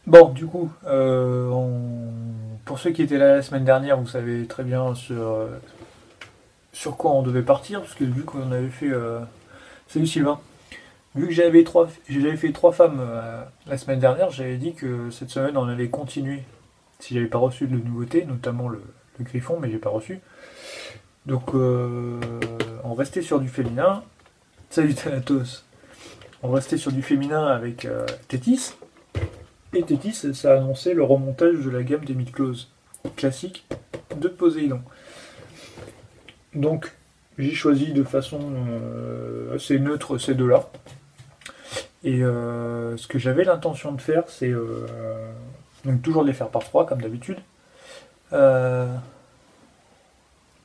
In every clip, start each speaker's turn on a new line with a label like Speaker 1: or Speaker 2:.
Speaker 1: Bon, du coup, pour ceux qui étaient là la semaine dernière, vous savez très bien sur quoi on devait partir, parce que vu qu'on avait fait... Salut Sylvain. Vu que j'avais fait trois femmes la semaine dernière, j'avais dit que cette semaine on allait continuer. Si j'avais pas reçu de nouveautés, notamment le Griffon, mais j'ai pas reçu. Donc on restait sur du féminin. Salut Thanatos. On restait sur du féminin avec Tétis. Et Tétis, ça a annoncé le remontage de la gamme des mid-close classiques de Poséidon. Donc j'ai choisi de façon assez neutre ces deux-là. Et ce que j'avais l'intention de faire, c'est donc toujours de les faire par trois comme d'habitude. Euh,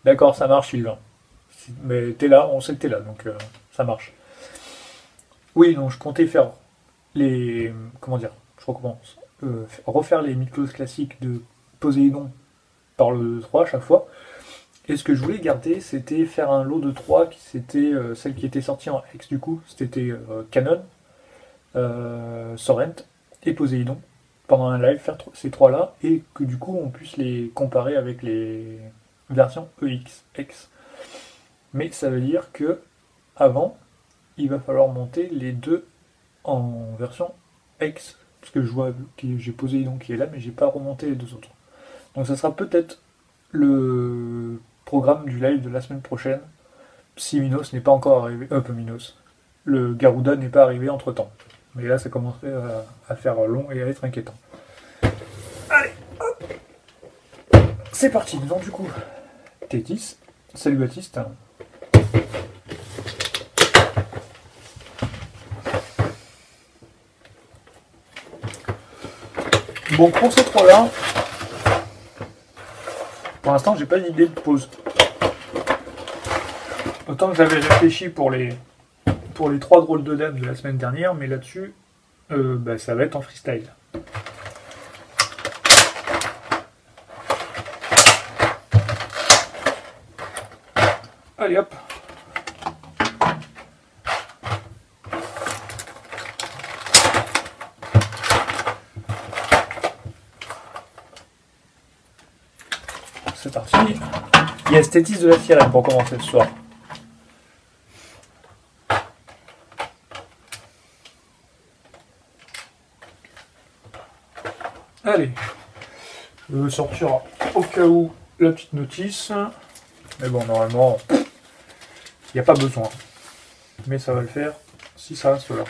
Speaker 1: D'accord, ça marche, Sylvain. Mais t'es là, on sait que t'es là, donc ça marche. Oui, donc je comptais faire les. Comment dire? Je recommence. Refaire les mid-close classiques de Poséidon par le 3 à chaque fois. Et ce que je voulais garder, c'était faire un lot de 3 qui c'était celle qui était sortie en X du coup. C'était Canon, Sorrent et Poséidon. Pendant un live, faire ces trois-là. Et que du coup, on puisse les comparer avec les versions EX, X. Mais ça veut dire que avant, il va falloir monter les deux en version X. Parce que je vois que j'ai Poséidon qui est là, mais j'ai pas remonté les deux autres. Donc ça sera peut-être le programme du live de la semaine prochaine, si Minos n'est pas encore arrivé. Peu Minos. Le Garuda n'est pas arrivé entre temps. Mais là, ça commencerait à faire long et à être inquiétant. Allez, hop, c'est parti. Donc, du coup, Tétis. Salut Baptiste. Bon, pour ces trois-là, pour l'instant, j'ai pas d'idée de pause. Autant que j'avais réfléchi pour les trois drôles de dames de la semaine dernière, mais là-dessus, ça va être en freestyle. Allez hop. C'est parti. Il y a Stétis de la sirène pour commencer ce soir. Allez, je vais sortir au cas où la petite notice. Mais bon, normalement, il n'y a pas besoin. Mais ça va le faire si ça reste là.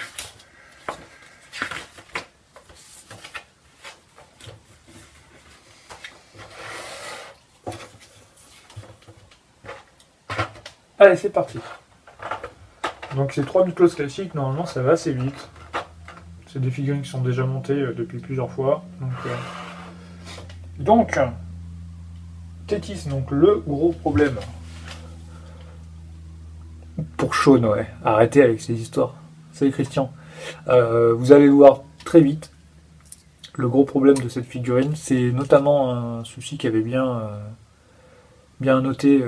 Speaker 1: Allez, c'est parti. Donc ces trois mid-close classiques, normalement ça va assez vite. C'est des figurines qui sont déjà montées depuis plusieurs fois. Donc Tétis, donc le gros problème. Pour Sean, ouais. Arrêtez avec ces histoires. Salut Christian. Vous allez le voir très vite. Le gros problème de cette figurine, c'est notamment un souci qu'avait bien noté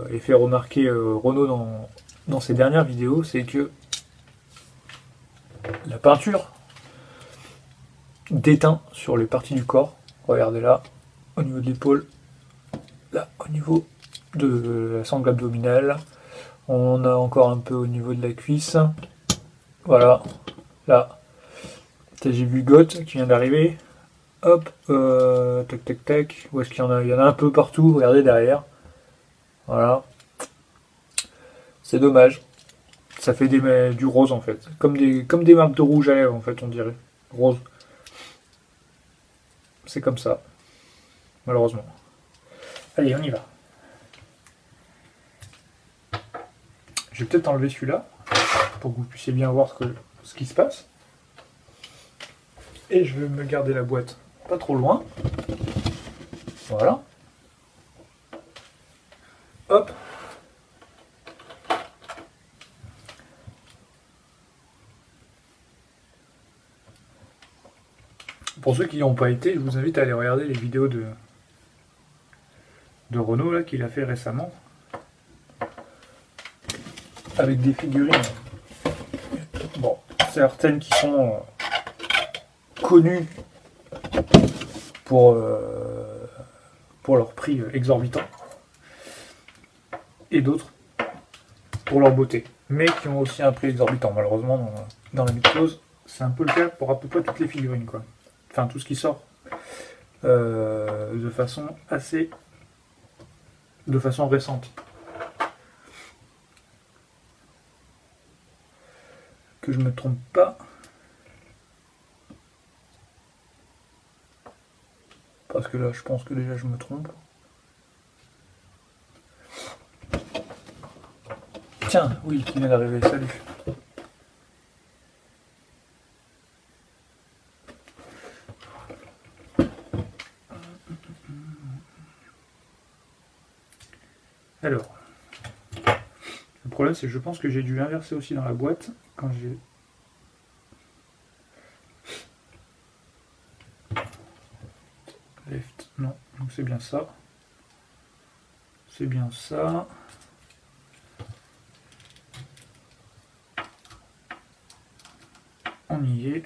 Speaker 1: et fait remarquer Renaud dans ses dernières vidéos, c'est que la peinture déteint sur les parties du corps. Regardez là, au niveau de l'épaule, là, au niveau de la sangle abdominale. On a encore un peu au niveau de la cuisse. Voilà, là. J'ai vu Goth qui vient d'arriver. Hop, tac tac tac. Où est-ce qu'il y en a? Il y en a un peu partout, regardez derrière. Voilà. C'est dommage. Ça fait du rose en fait. Comme des marques de rouge à lèvres en fait, on dirait. Rose. C'est comme ça. Malheureusement. Allez, on y va. Je vais peut-être enlever celui-là pour que vous puissiez bien voir ce qui se passe. Et je vais me garder la boîte pas trop loin. Voilà. Hop. Pour ceux qui n'y ont pas été, je vous invite à aller regarder les vidéos de Renaud là qu'il a fait récemment. Avec des figurines. Bon, certaines qui sont connues pour leur prix exorbitant, et d'autres pour leur beauté, mais qui ont aussi un prix exorbitant. Malheureusement, dans la mythose, c'est un peu le cas pour à peu près toutes les figurines, quoi. Enfin, tout ce qui sort de façon récente. Que je me trompe pas. Parce que là, je pense que déjà je me trompe. Tiens, oui, il vient d'arriver, salut. Alors, le problème c'est que je pense que j'ai dû inverser aussi dans la boîte quand j'ai... Left, non, donc c'est bien ça. C'est bien ça. On y est.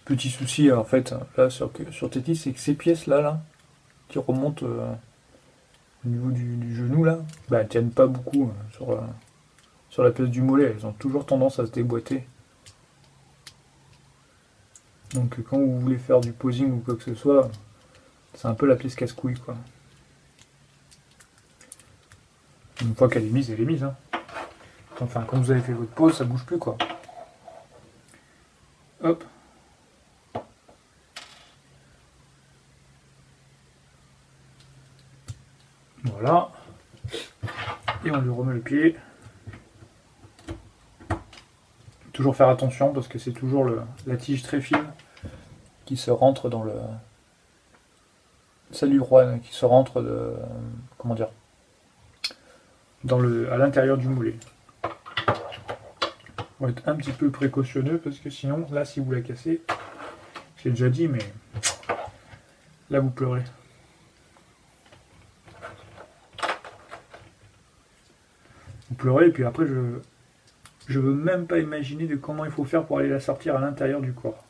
Speaker 1: Petit souci en fait là sur Tétis, c'est que ces pièces là qui remontent au niveau du genou là, bah elles tiennent pas beaucoup sur la pièce du mollet, elles ont toujours tendance à se déboîter. Donc quand vous voulez faire du posing ou quoi que ce soit, c'est un peu la pièce casse-couille quoi. Une fois qu'elle est mise, elle est mise. Hein. Enfin, quand vous avez fait votre pose, ça bouge plus quoi. Hop. Voilà. Et on lui remet le pied. Toujours faire attention parce que c'est toujours la tige très fine qui se rentre dans le... Salut Juan, qui se rentre de... Comment dire, à l'intérieur du moulet. On va être un petit peu précautionneux parce que sinon, là, si vous la cassez, je l'ai déjà dit, mais là, vous pleurez. Vous pleurez et puis après, je veux même pas imaginer de comment il faut faire pour aller la sortir à l'intérieur du corps.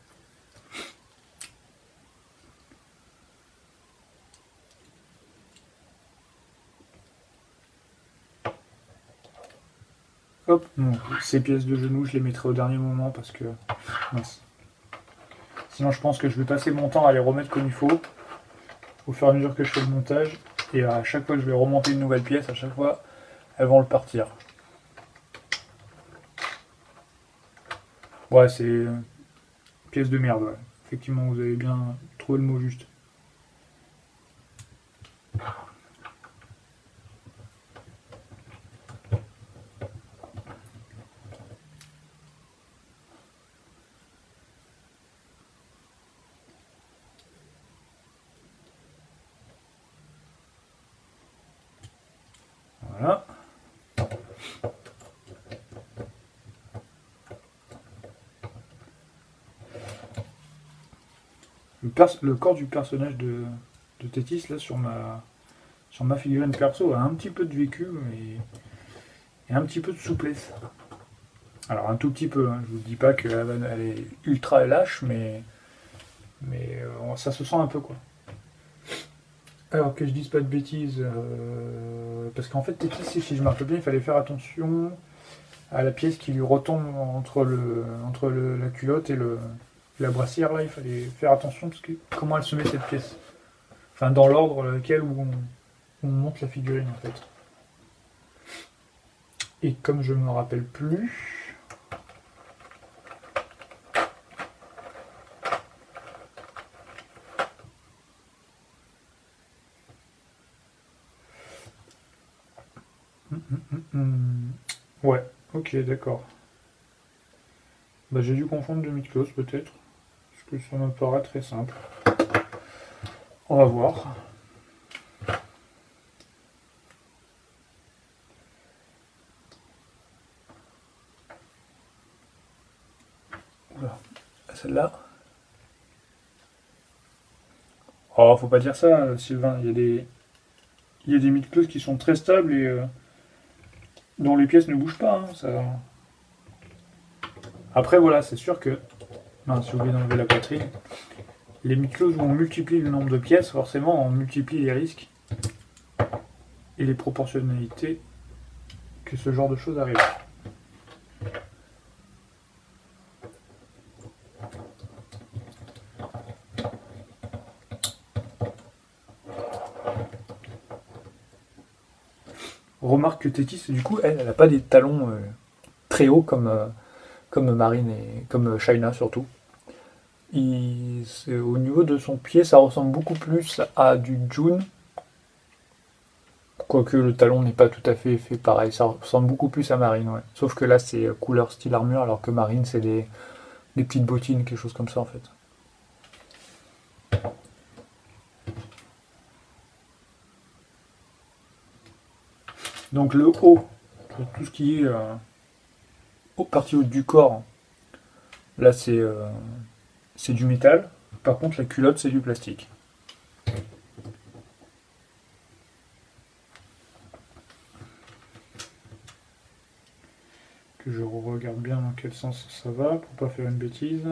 Speaker 1: Hop, bon, ces pièces de genoux, je les mettrai au dernier moment parce que... Mince. Sinon, je pense que je vais passer mon temps à les remettre comme il faut, au fur et à mesure que je fais le montage. Et à chaque fois que je vais remonter une nouvelle pièce, à chaque fois, elles vont le partir. Ouais, c'est... pièce de merde, ouais. Effectivement, vous avez bien trouvé le mot juste. Voilà. Le corps du personnage de Tétis, là, sur ma figurine perso, a un petit peu de vécu et un petit peu de souplesse. Alors, un tout petit peu, hein. Je vous dis pas qu'elle est ultra lâche, mais ça se sent un peu, quoi. Alors que je dise pas de bêtises, parce qu'en fait, Tétis, si je me rappelle bien, il fallait faire attention à la pièce qui lui retombe entre la culotte et la brassière, là, il fallait faire attention parce que comment elle se met cette pièce. Enfin, dans l'ordre lequel où on monte la figurine, en fait. Et comme je me rappelle plus... Ouais, ok, d'accord. Bah, j'ai dû confondre deux mythos, peut-être. Parce que ça me paraît très simple. On va voir. Oula, celle-là. Oh, faut pas dire ça, Sylvain. Il y a des mythos qui sont très stables et dont les pièces ne bougent pas. Hein, ça... Après voilà, c'est sûr que... Non, j'ai oublié d'enlever la poitrine. Les miclos où on multiplie le nombre de pièces, forcément on multiplie les risques et les proportionnalités que ce genre de choses arrive. Remarque que Tétis, du coup, elle n'a pas des talons très hauts comme Marine et comme Shaina surtout. Au niveau de son pied, ça ressemble beaucoup plus à du June. Quoique le talon n'est pas tout à fait pareil, ça ressemble beaucoup plus à Marine, ouais. Sauf que là c'est couleur style armure, alors que Marine c'est des petites bottines, quelque chose comme ça en fait. Donc le haut, tout ce qui est partie haute du corps, là c'est du métal. Par contre la culotte c'est du plastique. Que je regarde bien dans quel sens ça va pour pas faire une bêtise.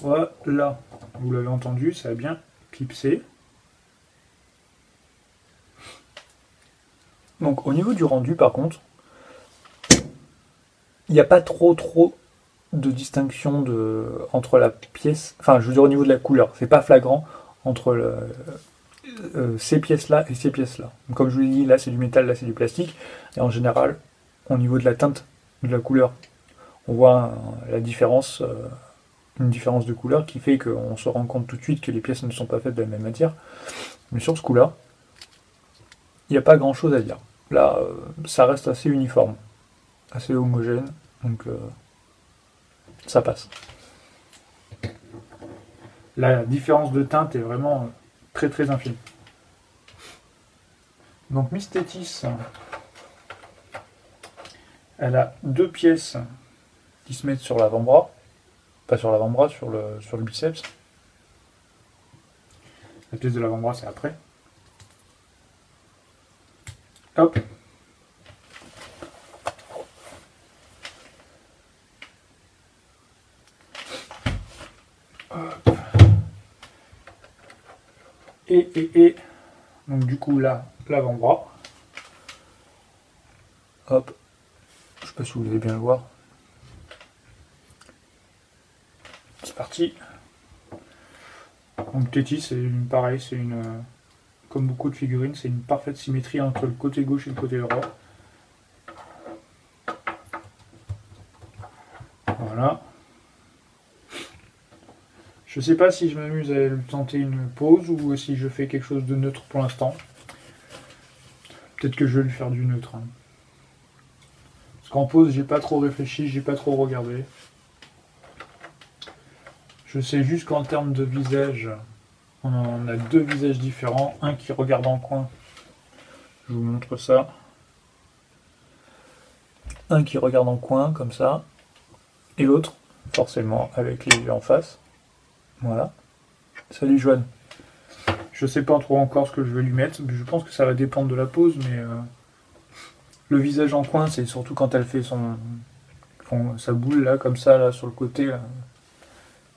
Speaker 1: Voilà, vous l'avez entendu, ça a bien clipsé. Donc au niveau du rendu par contre, il n'y a pas trop de distinction entre la pièce, enfin je veux dire au niveau de la couleur, c'est pas flagrant entre ces pièces-là et ces pièces-là. Comme je vous l'ai dit, là c'est du métal, là c'est du plastique, et en général, au niveau de la teinte de la couleur, on voit la différence, une différence de couleur qui fait qu'on se rend compte tout de suite que les pièces ne sont pas faites de la même matière. Mais sur ce coup-là, il n'y a pas grand-chose à dire. Là, ça reste assez uniforme, assez homogène, donc ça passe. La différence de teinte est vraiment très très infime. Donc Miss Tétis, elle a deux pièces qui se mettent sur l'avant-bras, pas sur l'avant-bras, sur le biceps. La pièce de l'avant-bras c'est après. Hop. Et donc du coup là, l'avant-bras. Hop. Je sais pas si vous allez bien le voir. C'est parti. Donc Tétis, c'est pareil, c'est une... Comme beaucoup de figurines, c'est une parfaite symétrie entre le côté gauche et le côté droit. Voilà. Je sais pas si je m'amuse à lui tenter une pause ou si je fais quelque chose de neutre pour l'instant. Peut-être que je vais lui faire du neutre. Hein. Parce qu'en pause, j'ai pas trop réfléchi, j'ai pas trop regardé. Je sais juste qu'en termes de visage, on a deux visages différents. Un qui regarde en coin. Je vous montre ça. Un qui regarde en coin, comme ça. Et l'autre, forcément, avec les yeux en face. Voilà. Salut Joanne. Je sais pas trop encore ce que je vais lui mettre. Je pense que ça va dépendre de la pose, mais le visage en coin, c'est surtout quand elle fait sa boule là, comme ça, là, sur le côté, là,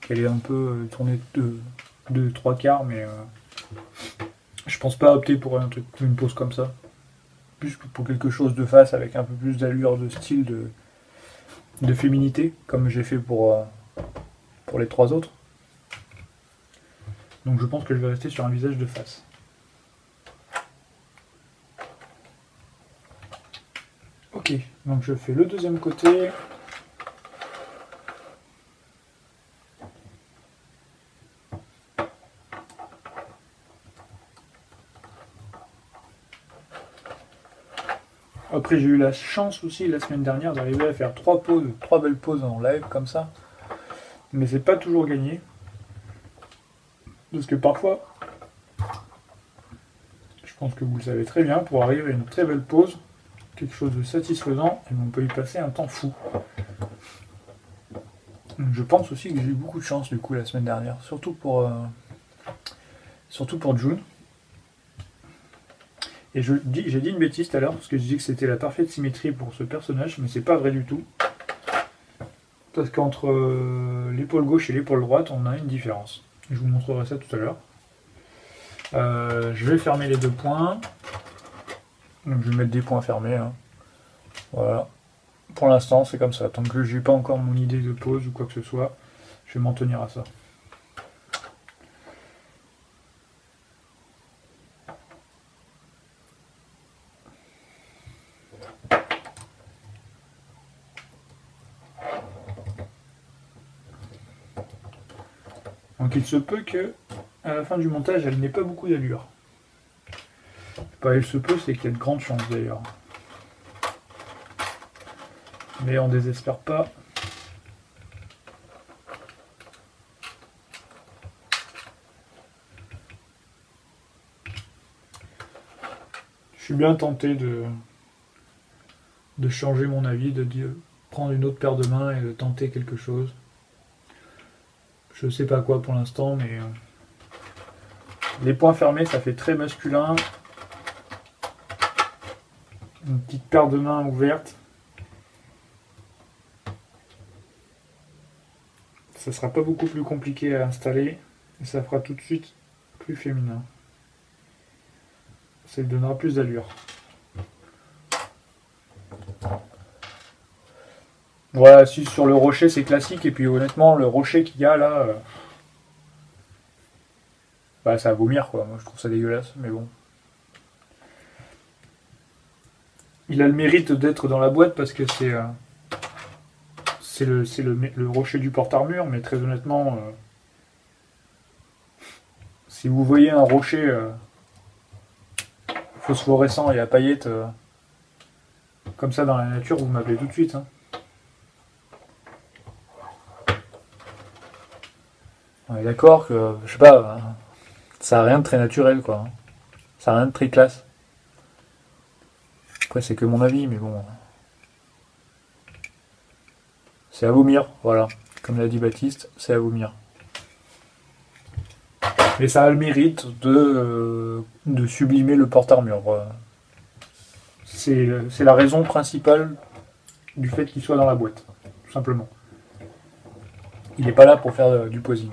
Speaker 1: qu'elle est un peu tournée de trois quarts, mais je pense pas opter pour une pose comme ça. Plus que pour quelque chose de face avec un peu plus d'allure, de style, de féminité, comme j'ai fait pour les trois autres. Donc je pense que je vais rester sur un visage de face. Ok, donc je fais le deuxième côté. Après j'ai eu la chance aussi la semaine dernière d'arriver à faire trois belles pauses en live comme ça. Mais c'est pas toujours gagné. Parce que parfois, je pense que vous le savez très bien, pour arriver à une très belle pause, quelque chose de satisfaisant, et on peut y passer un temps fou. Je pense aussi que j'ai eu beaucoup de chance du coup la semaine dernière, surtout pour surtout pour June. Et j'ai dit une bêtise tout à l'heure, parce que je dis que c'était la parfaite symétrie pour ce personnage, mais c'est pas vrai du tout. Parce qu'entre l'épaule gauche et l'épaule droite, on a une différence. Je vous montrerai ça tout à l'heure. Je vais fermer les 2 points. Donc je vais mettre des points fermés. Hein. Voilà. Pour l'instant, c'est comme ça. Tant que je n'ai pas encore mon idée de pause ou quoi que ce soit, je vais m'en tenir à ça. Donc il se peut que, à la fin du montage, elle n'ait pas beaucoup d'allure. Pas il se peut, c'est qu'il y a de grandes chances d'ailleurs. Mais on désespère pas. Je suis bien tenté de changer mon avis, de prendre une autre paire de mains et de tenter quelque chose. Je sais pas quoi pour l'instant, mais les poings fermés, ça fait très masculin. Une petite paire de mains ouverte. Ça sera pas beaucoup plus compliqué à installer et ça fera tout de suite plus féminin. Ça lui donnera plus d'allure. Voilà, si sur le rocher c'est classique, et puis honnêtement le rocher qu'il y a là, bah ça va vomir quoi, moi je trouve ça dégueulasse, mais bon. Il a le mérite d'être dans la boîte parce que c'est le rocher du porte-armure, mais très honnêtement, si vous voyez un rocher phosphorescent et à paillettes comme ça dans la nature, vous m'appelez tout de suite. Hein. On est d'accord que, je sais pas, ça n'a rien de très naturel quoi. Ça n'a rien de très classe. Après c'est que mon avis, mais bon. C'est à vomir, voilà. Comme l'a dit Baptiste, c'est à vomir. Mais ça a le mérite de sublimer le porte-armure. C'est la raison principale du fait qu'il soit dans la boîte, tout simplement. Il n'est pas là pour faire du posing.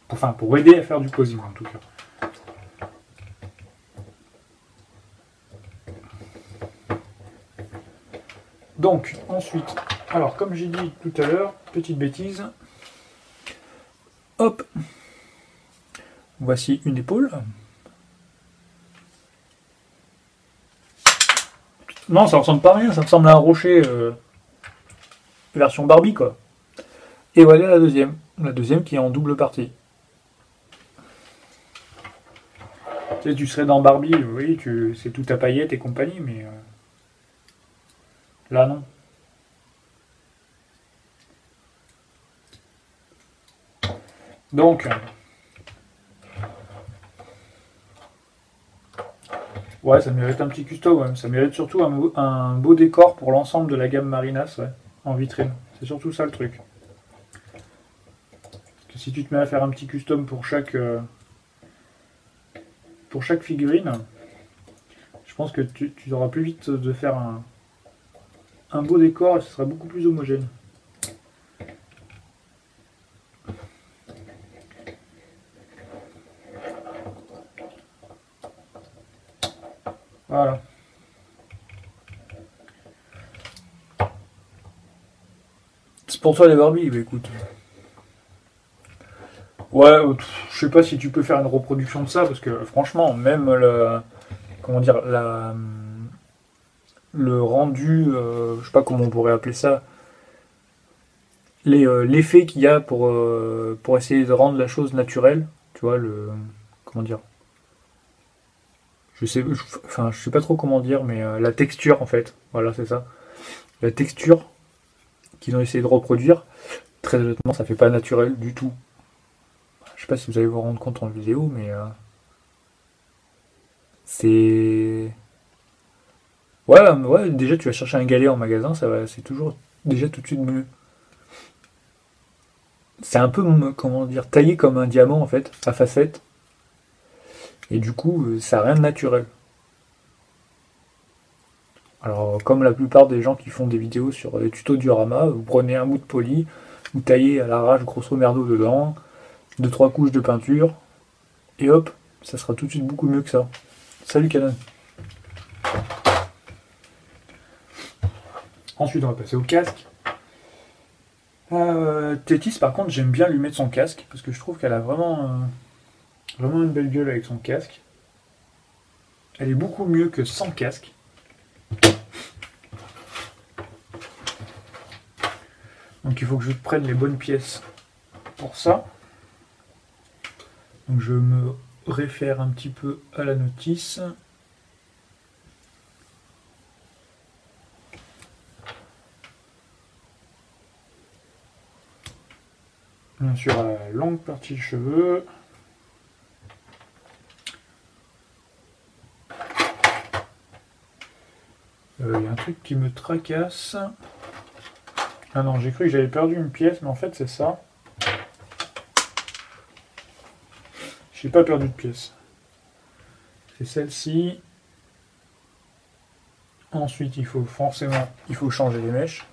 Speaker 1: Enfin, pour aider à faire du posing, en tout cas. Donc, ensuite, alors comme j'ai dit tout à l'heure, petite bêtise. Hop. Voici une épaule. Non, ça ressemble pas à rien, ça ressemble à un rocher version Barbie, quoi. Et voilà la deuxième. La deuxième qui est en double partie. Tu sais, tu serais dans Barbie, oui, c'est tout à paillettes et compagnie, mais là non. Donc, ouais, ça mérite un petit custo, ouais. Ça mérite surtout un beau décor pour l'ensemble de la gamme Marinas, ouais, en vitrine. C'est surtout ça le truc. Parce que si tu te mets à faire un petit custom pour chaque figurine, je pense que tu auras plus vite de faire un beau décor et ce sera beaucoup plus homogène. Voilà. C'est pour toi les Barbie, bah écoute. Ouais, je sais pas si tu peux faire une reproduction de ça, parce que franchement, même comment dire, le rendu, je sais pas comment on pourrait appeler ça, l'effet qu'il y a pour essayer de rendre la chose naturelle, tu vois, comment dire, je sais pas trop comment dire, mais la texture en fait, voilà c'est ça, la texture qu'ils ont essayé de reproduire, très honnêtement ça fait pas naturel du tout. Je sais pas si vous allez vous rendre compte en vidéo, mais c'est... Ouais, déjà tu vas chercher un galet en magasin, c'est toujours déjà tout de suite mieux. C'est un peu, comment dire, taillé comme un diamant en fait, à facettes. Et du coup, ça n'a rien de naturel. Alors, comme la plupart des gens qui font des vidéos sur les tutos diorama, vous prenez un bout de poli, vous taillez à l'arrache grosso merdo dedans, 2-3 couches de peinture, et hop, ça sera tout de suite beaucoup mieux que ça. Salut Canon. Ensuite, on va passer au casque. Tétis, par contre, j'aime bien lui mettre son casque, parce que je trouve qu'elle a vraiment une belle gueule avec son casque. Elle est beaucoup mieux que sans casque. Donc il faut que je prenne les bonnes pièces pour ça. Donc je me réfère un petit peu à la notice. Bien sûr, à la longue partie des cheveux. Il y a un truc qui me tracasse. Ah non, j'ai cru que j'avais perdu une pièce, mais en fait c'est ça. J'ai pas perdu de pièce. C'est celle-ci. Ensuite, il faut changer les mèches.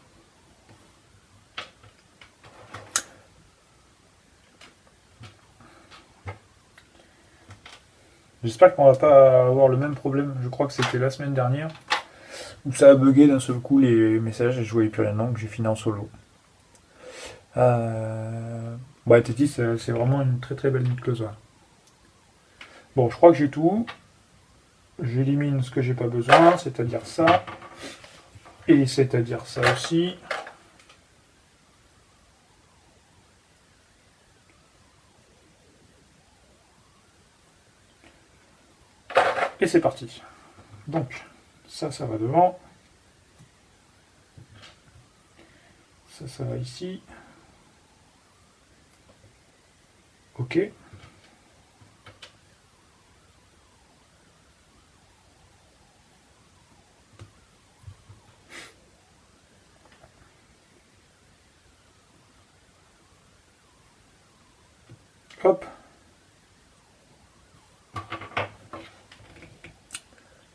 Speaker 1: J'espère qu'on va pas avoir le même problème. Je crois que c'était la semaine dernière où ça a bugué d'un seul coup les messages et je voyais plus rien, donc j'ai fini en solo. Ouais, Tétis, c'est vraiment une très très belle closer. Bon, je crois que j'ai tout. J'élimine ce que j'ai pas besoin, c'est-à-dire ça. Et c'est-à-dire ça aussi. Et c'est parti. Donc, ça va devant. Ça va ici. Ok. Hop.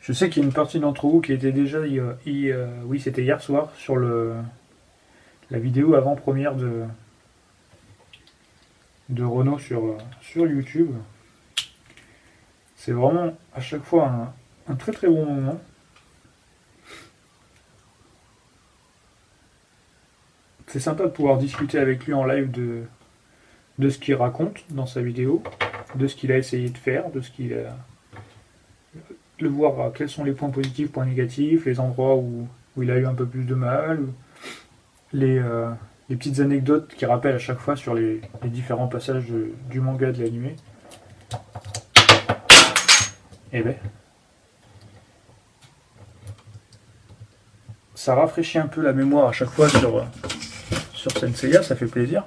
Speaker 1: Je sais qu'il y a une partie d'entre vous qui était déjà, oui, c'était hier soir, sur la vidéo avant-première de Renault sur YouTube. C'est vraiment à chaque fois un très très bon moment. C'est sympa de pouvoir discuter avec lui en live de ce qu'il raconte dans sa vidéo, de ce qu'il a essayé de faire, de voir quels sont les points positifs, points négatifs, les endroits où il a eu un peu plus de mal, les petites anecdotes qu'il rappelle à chaque fois sur les différents passages du manga, de l'animé. Et ben, ça rafraîchit un peu la mémoire à chaque fois sur Senseiya, ça fait plaisir.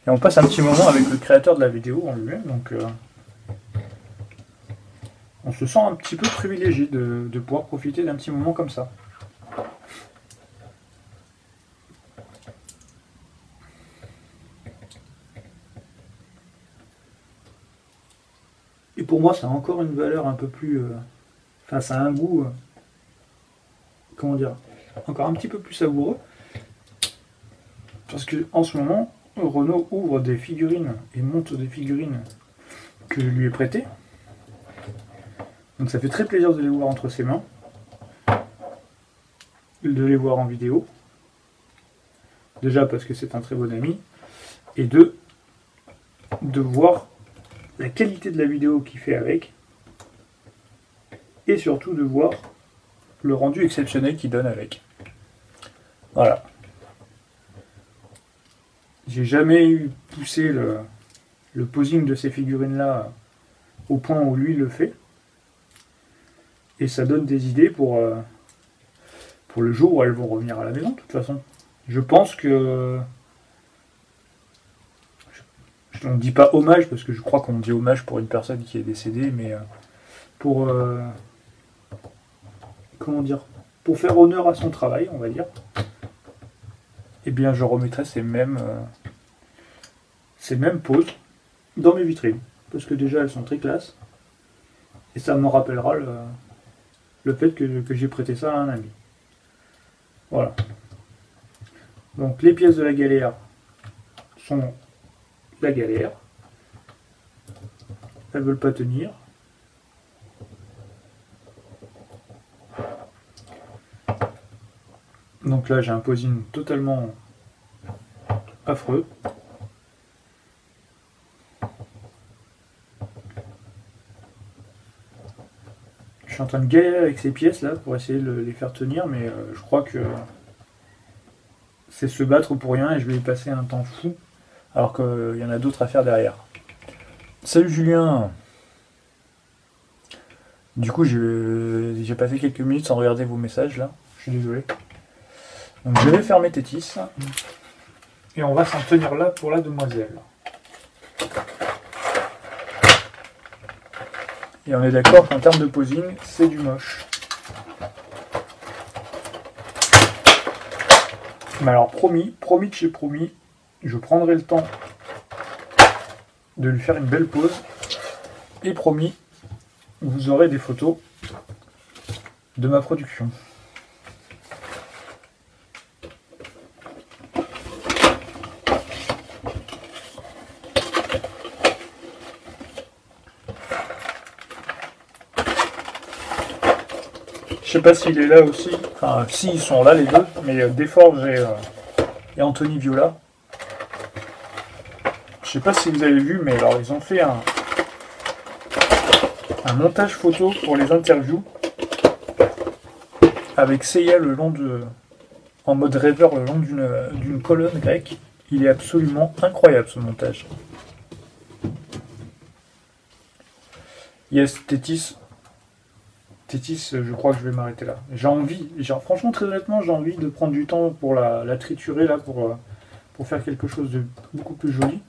Speaker 1: Et on passe un petit moment avec le créateur de la vidéo en lui-même, donc on se sent un petit peu privilégié de pouvoir profiter d'un petit moment comme ça. Et pour moi, ça a encore une valeur un peu plus... Enfin, ça a un goût... comment dire, encore un petit peu plus savoureux. Parce que en ce moment, Renault ouvre des figurines et monte des figurines que je lui ai prêtées. Donc ça fait très plaisir de les voir entre ses mains, de les voir en vidéo. Déjà parce que c'est un très bon ami, et de voir la qualité de la vidéo qu'il fait avec, et surtout de voir le rendu exceptionnel qu'il donne avec. Voilà. J'ai jamais poussé le posing de ces figurines-là au point où lui le fait. Et ça donne des idées pour le jour où elles vont revenir à la maison, de toute façon. Je pense que... On ne dit pas hommage, parce que je crois qu'on dit hommage pour une personne qui est décédée, mais pour... comment dire, pour faire honneur à son travail, on va dire, eh bien je remettrai ces mêmes poses dans mes vitrines. Parce que déjà elles sont très classe. Et ça me rappellera le fait que j'ai prêté ça à un ami. Voilà. Donc les pièces de la galère sont la galère. Elles veulent pas tenir. Donc là j'ai un posing totalement affreux. Je suis en train de galérer avec ces pièces là pour essayer de les faire tenir, mais je crois que c'est se battre pour rien et je vais y passer un temps fou alors qu'il y en a d'autres à faire derrière. Salut Julien. Du coup j'ai passé quelques minutes sans regarder vos messages là, je suis désolé. Donc je vais fermer Tétis et on va s'en tenir là pour la demoiselle. Et on est d'accord qu'en termes de posing, c'est du moche. Mais alors promis que j'ai promis, je prendrai le temps de lui faire une belle pose. Et promis, vous aurez des photos de ma production. Je sais pas s'il est là aussi, enfin si ils sont là les deux, mais Desforges et Anthony Viola. Je sais pas si vous avez vu, mais alors ils ont fait un montage photo pour les interviews avec Seiya en mode rêveur le long d'une colonne grecque. Il est absolument incroyable ce montage. Yes, Tétis, je crois que je vais m'arrêter là. Franchement, très honnêtement, j'ai envie de prendre du temps pour la triturer là, pour faire quelque chose de beaucoup plus joli.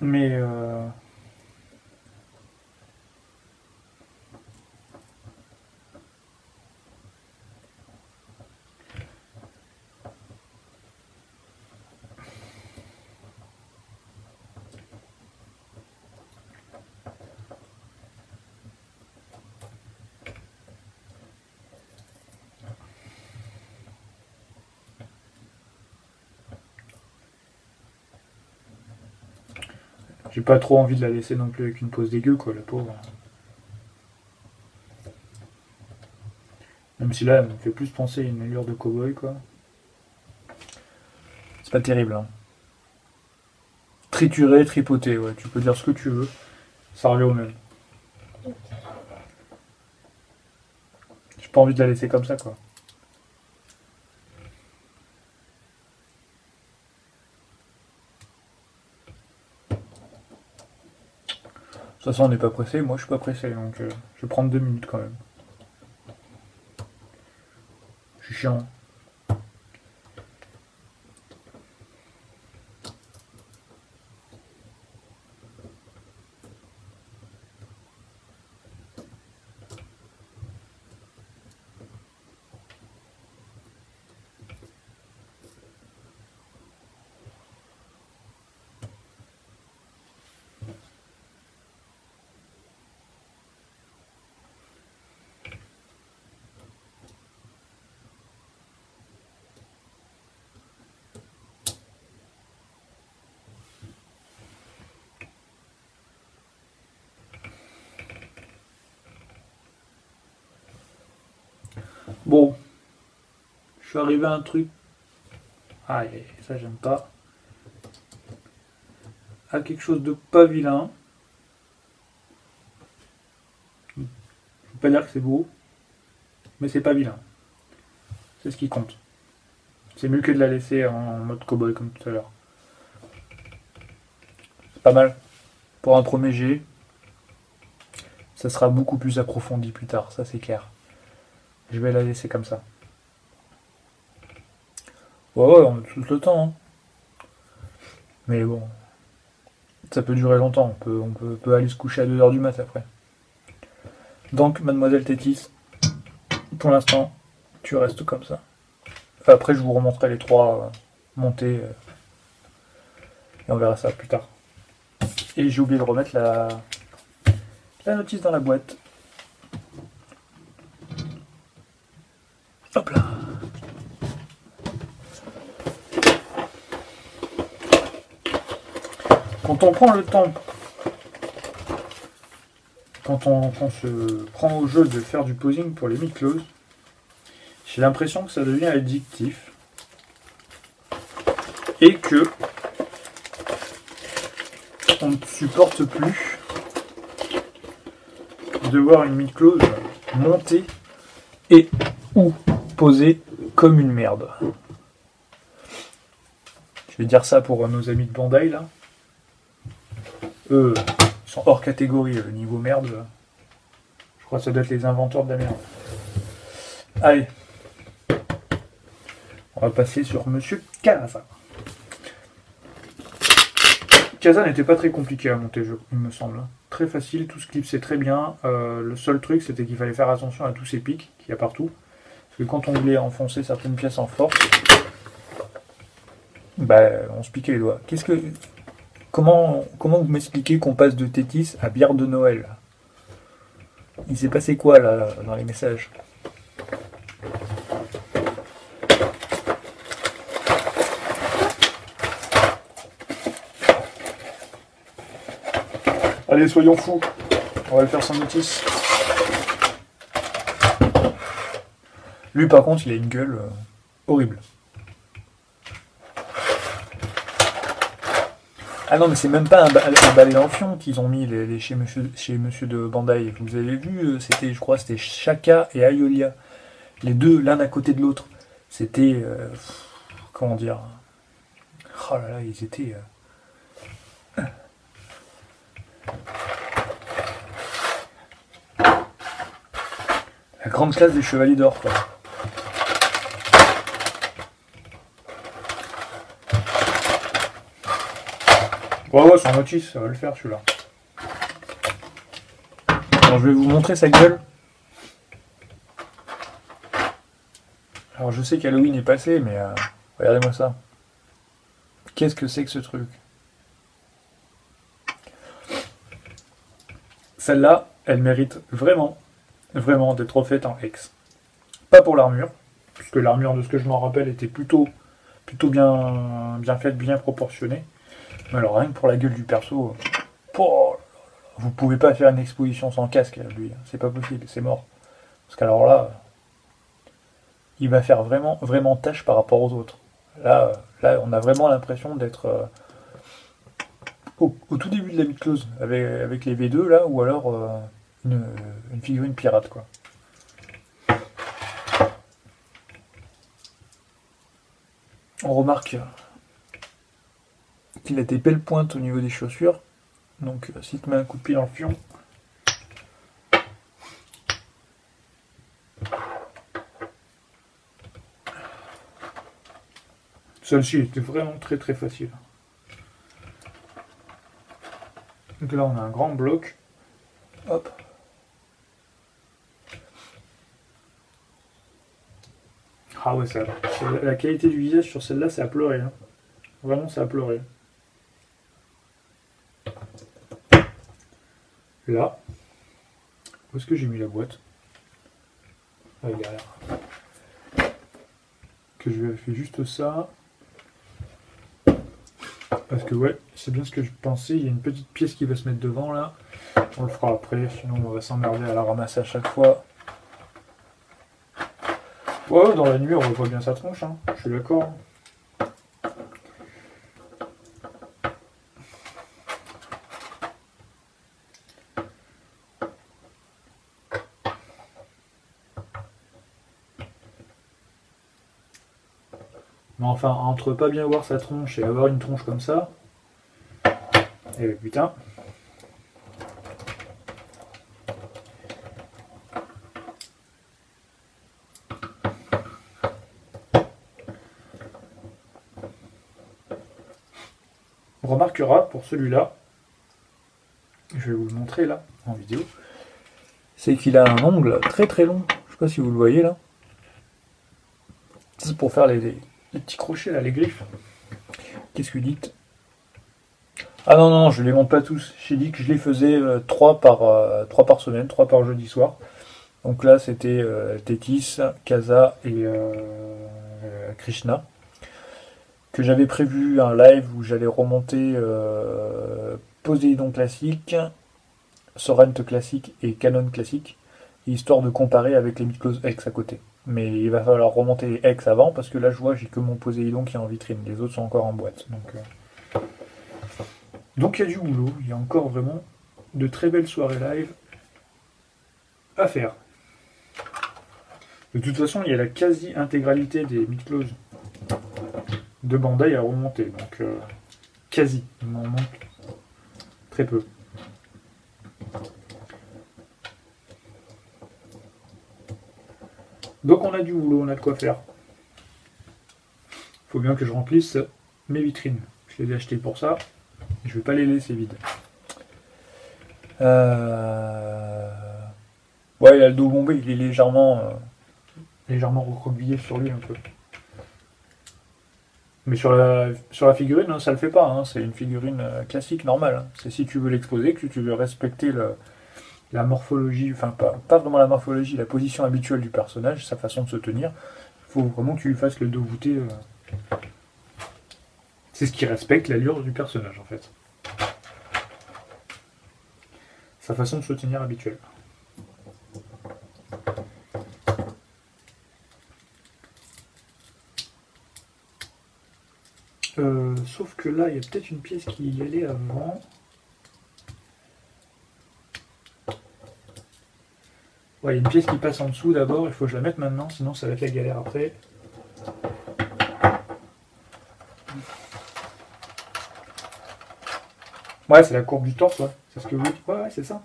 Speaker 1: Mais j'ai pas trop envie de la laisser non plus avec une pose dégueu, quoi, la pauvre. Même si là, elle me fait plus penser à une allure de cow-boy, quoi. C'est pas terrible, hein. Triturer, tripoter, ouais, tu peux dire ce que tu veux. Ça revient au même. J'ai pas envie de la laisser comme ça, quoi. De toute façon, on n'est pas pressé, moi je suis pas pressé, donc je vais prendre 2 minutes quand même. Je suis chiant. Bon, je suis arrivé à un truc. Ah, ça j'aime pas. À quelque chose de pas vilain. Je ne veux pas dire que c'est beau, mais c'est pas vilain. C'est ce qui compte. C'est mieux que de la laisser en mode cow-boy comme tout à l'heure. C'est pas mal. Pour un premier jet, ça sera beaucoup plus approfondi plus tard, ça c'est clair. Je vais la laisser comme ça. Ouais, on a tout le temps. Hein. Mais bon, ça peut durer longtemps. On peut aller se coucher à 2h du mat après. Donc, mademoiselle Tétis, pour l'instant, tu restes comme ça. Après, je vous remontrerai les 3 montées Et on verra ça plus tard. Et j'ai oublié de remettre la notice dans la boîte. Hop là. Quand on prend le temps, quand on se prend au jeu de faire du posing pour les mid-close, j'ai l'impression que ça devient addictif. Et que on ne supporte plus de voir une mid-close monter et ou poser comme une merde. Je vais dire ça pour nos amis de Bandai là. Eux sont hors catégorie, le niveau merde. Je crois que ça doit être les inventeurs de la merde. Allez. On va passer sur Monsieur Kaza. Kaza n'était pas très compliqué à monter, il me semble. Très facile, tout se clipsait très bien. Le seul truc, c'était qu'il fallait faire attention à tous ces pics qu'il y a partout. Parce que quand on voulait enfoncer certaines pièces en force, bah, on se piquait les doigts. Comment vous m'expliquez qu'on passe de Tétis à bière de Noël? Il s'est passé quoi là dans les messages? Allez, soyons fous. On va le faire sans notice. Lui, par contre, il a une gueule horrible. Ah non, mais c'est même pas un balai en fion qu'ils ont mis chez monsieur de Bandai. Vous avez vu, je crois, c'était Shaka et Ayolia. Les deux, l'un à côté de l'autre. C'était... comment dire? Oh là là, ils étaient... La grande classe des chevaliers d'or, quoi. Ouais, sans notice, ça va le faire celui-là. Alors je vais vous montrer sa gueule. Alors je sais qu'Halloween est passé, mais regardez-moi ça. Qu'est-ce que c'est que ce truc? Celle-là, elle mérite vraiment d'être refaite en X. Pas pour l'armure, puisque l'armure, de ce que je m'en rappelle, était plutôt bien faite, bien proportionnée. Mais alors rien que pour la gueule du perso, vous pouvez pas faire une exposition sans casque, lui. C'est pas possible, c'est mort. Parce qu'alors là, il va faire vraiment tâche par rapport aux autres. Là on a vraiment l'impression d'être au tout début de la mid-close, avec les V2 là, ou alors une figurine pirate, quoi. On remarque qu'il a des belles pointes au niveau des chaussures. Donc s'il te met un coup de pied dans le fion, celle-ci était vraiment très facile. Donc là on a un grand bloc. Hop. Ah ouais, la qualité du visage sur celle-là, c'est à pleurer. Hein. Vraiment, c'est à pleurer. Là, où est-ce que j'ai mis la boîte? Ah, derrière. Que je vais faire juste ça. Parce que ouais, c'est bien ce que je pensais. Il y a une petite pièce qui va se mettre devant là. On le fera après, sinon on va s'emmerder à la ramasser à chaque fois. Ouais, dans la nuit, on voit bien sa tronche, hein. Je suis d'accord. Mais enfin, entre pas bien voir sa tronche et avoir une tronche comme ça, eh ben putain. On remarquera pour celui-là, je vais vous le montrer là en vidéo, c'est qu'il a un ongle très long. Je sais pas si vous le voyez là. C'est pour faire les petits crochets là, les griffes. Qu'est-ce que vous dites? Ah non, non, je les monte pas tous. J'ai dit que je les faisais 3 par semaine, 3 par jeudi soir. Donc là, c'était Tétis, Kaza et Krishna. Que j'avais prévu un live où j'allais remonter Poséidon classique, Sorrent classique et Canon classique, histoire de comparer avec les Mythos X à côté. Mais il va falloir remonter les X avant parce que là, je vois, j'ai que mon Poséidon qui est en vitrine. Les autres sont encore en boîte. Donc il y a du boulot. Il y a encore vraiment de très belles soirées live à faire. De toute façon, il y a la quasi-intégralité des Mythos de Bandai à remonter. Donc quasi. Il m'en manque très peu. Donc on a du boulot, on a de quoi faire. Faut bien que je remplisse mes vitrines. Je les ai achetées pour ça. Je vais pas les laisser vides. Ouais, il a le dos bombé, il est légèrement recroquevillé sur lui un peu. Mais sur la figurine, hein, ça le fait pas. Hein. C'est une figurine classique, normale. Hein. C'est si tu veux l'exposer, que tu veux respecter la morphologie, enfin pas vraiment la morphologie, la position habituelle du personnage, sa façon de se tenir. Il faut vraiment que tu lui fasses le dos voûté. C'est ce qui respecte l'allure du personnage en fait. Sa façon de se tenir habituelle. Sauf que là, il y a peut-être une pièce qui y allait avant. Ouais, il y a une pièce qui passe en dessous d'abord, il faut que je la mette maintenant, sinon ça va être la galère après. Ouais, c'est la courbe du torse, ouais. C'est ce que vous dites. Ouais, c'est ça.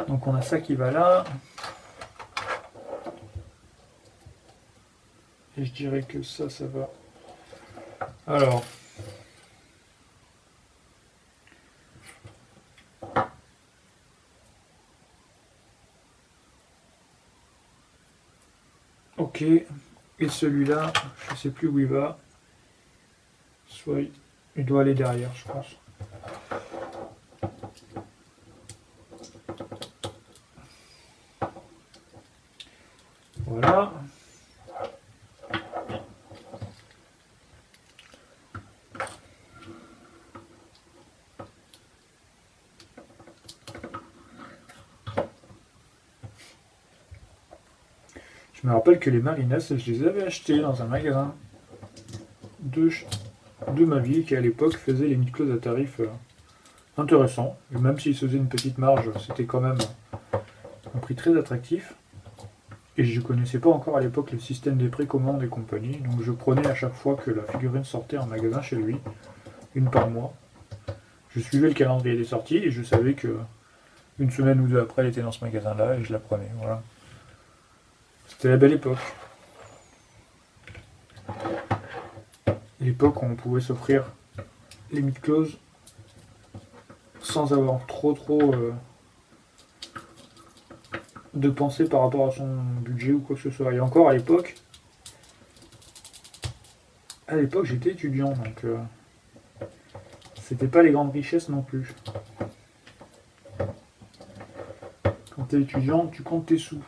Speaker 1: Donc on a ça qui va là. Et je dirais que ça va. Alors. Ok. Et celui-là, je sais plus où il va. Soit il doit aller derrière, je pense. Voilà. Je me rappelle que les Marinas, je les avais achetés dans un magasin de ma ville qui à l'époque faisait les Mythos à tarif intéressant. Et même s'ils faisaient une petite marge, c'était quand même un prix très attractif. Et je ne connaissais pas encore à l'époque le système des précommandes et compagnie, donc je prenais à chaque fois que la figurine sortait en magasin chez lui, une par mois. Je suivais le calendrier des sorties et je savais que une semaine ou deux après elle était dans ce magasin-là et je la prenais. Voilà. C'était la belle époque. L'époque où on pouvait s'offrir les Mythos sans avoir trop de pensée par rapport à son budget ou quoi que ce soit. Et encore à l'époque j'étais étudiant, donc c'était pas les grandes richesses non plus. Quand t'es étudiant, tu comptes tes sous.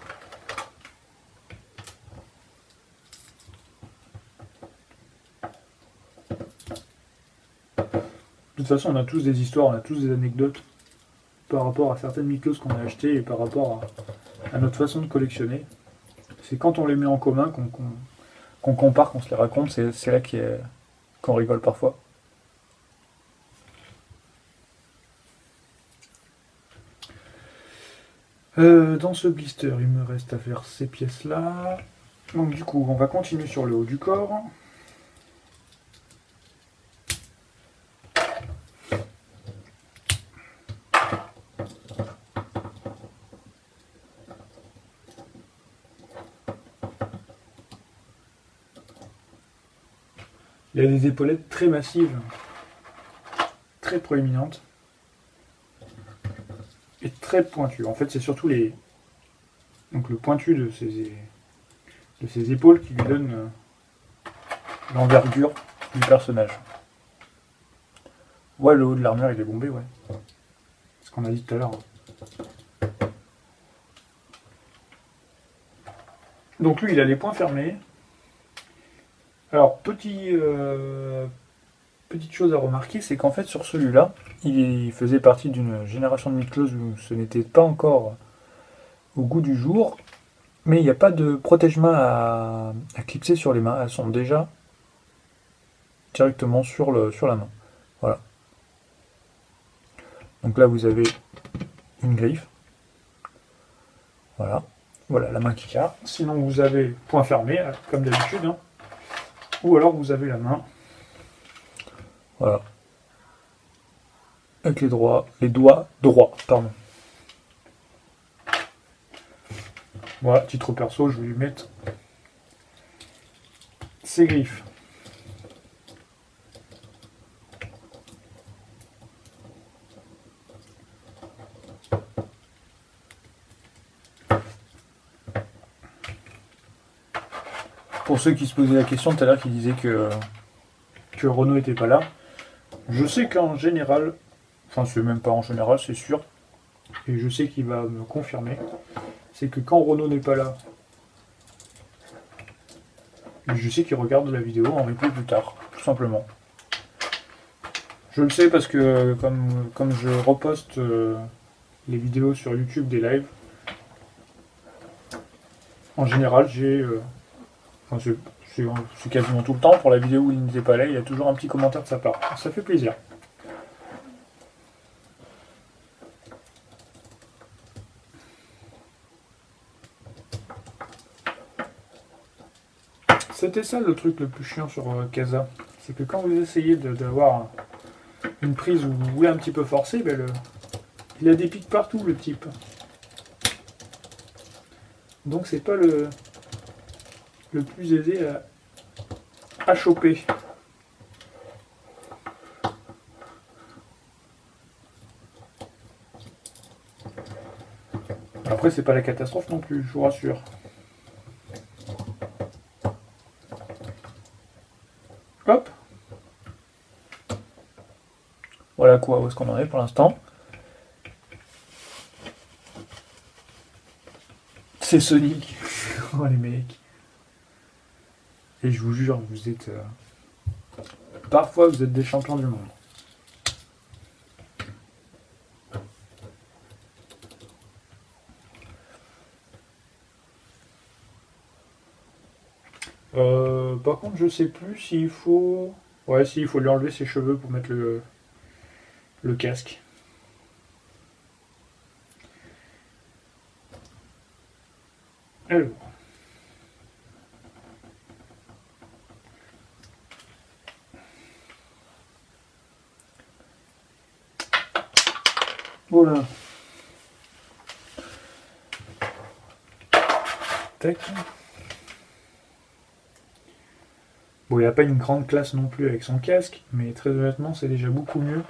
Speaker 1: De toute façon, on a tous des histoires, on a tous des anecdotes par rapport à certaines Mythos qu'on a achetées et par rapport à notre façon de collectionner. C'est quand on les met en commun qu'on compare, qu'on se les raconte, c'est là qu'on rigole parfois. Dans ce blister, il me reste à faire ces pièces-là. Donc du coup, on va continuer sur le haut du corps. Il y a des épaulettes très massives, très proéminentes et très pointues. En fait, c'est surtout donc le pointu de de ses épaules qui lui donne l'envergure du personnage. Ouais, le haut de l'armure il est bombé, ouais. C'est ce qu'on a dit tout à l'heure. Donc lui il a les poings fermés. Alors petite chose à remarquer, c'est qu'en fait sur celui-là, il faisait partie d'une génération de Miklos où ce n'était pas encore au goût du jour, mais il n'y a pas de protège-main à clipser sur les mains, elles sont déjà directement sur la main. Voilà. Donc là vous avez une griffe. Voilà. Voilà la main qui carre. Sinon vous avez poing fermé, comme d'habitude. Hein. Ou alors vous avez la main. Voilà. Avec les doigts droits, pardon. Voilà, titre perso, je vais lui mettre ses griffes. Pour ceux qui se posaient la question tout à l'heure, qui disaient que Renault n'était pas là, je sais qu'en général, enfin c'est même pas en général, c'est sûr, et je sais qu'il va me confirmer, c'est que quand Renault n'est pas là, je sais qu'il regarde la vidéo en replay plus tard, tout simplement. Je le sais parce que comme je reposte les vidéos sur YouTube des lives, en général j'ai... enfin, c'est quasiment tout le temps, pour la vidéo où il n'était pas là, il y a toujours un petit commentaire de sa part. Ça fait plaisir. C'était ça le truc le plus chiant sur Casa. C'est que quand vous essayez d'avoir une prise où vous voulez un petit peu forcer, ben il a des pics partout le type. Donc c'est pas le plus aisé à choper. Après c'est pas la catastrophe non plus, je vous rassure. Hop. Voilà quoi, où est-ce qu'on en est pour l'instant. C'est Sonic. Oh les mecs. Et je vous jure, vous êtes... parfois vous êtes des champions du monde. Par contre, je sais plus s'il faut... Ouais, si, il faut lui enlever ses cheveux pour mettre le casque. Alors. Voilà. Tac. Bon, il n'y a pas une grande classe non plus avec son casque, mais très honnêtement, c'est déjà beaucoup mieux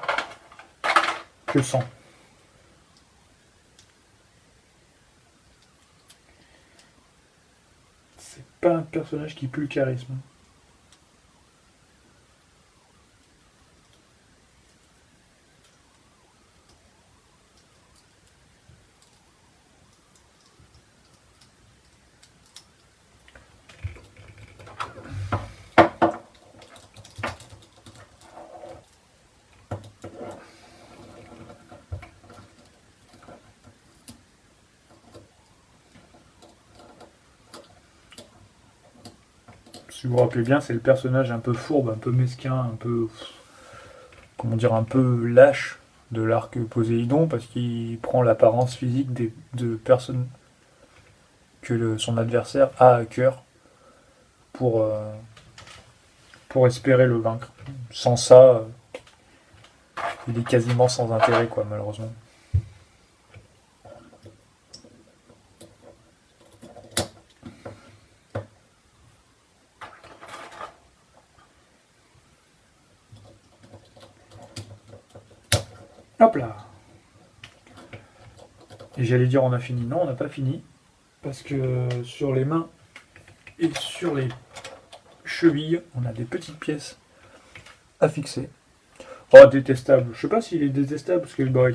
Speaker 1: que sans. C'est pas un personnage qui pue le charisme. Si vous vous rappelez bien, c'est le personnage un peu fourbe, un peu mesquin, un peu... comment dire, un peu lâche de l'arc Poséidon, parce qu'il prend l'apparence physique de personnes que son adversaire a à cœur pour espérer le vaincre. Sans ça, il est quasiment sans intérêt, quoi, malheureusement. Hop là. Et j'allais dire on a fini. Non, on n'a pas fini. Parce que sur les mains Et sur les chevilles, on a des petites pièces à fixer. Oh, détestable. Je sais pas s'il est détestable parce que bon,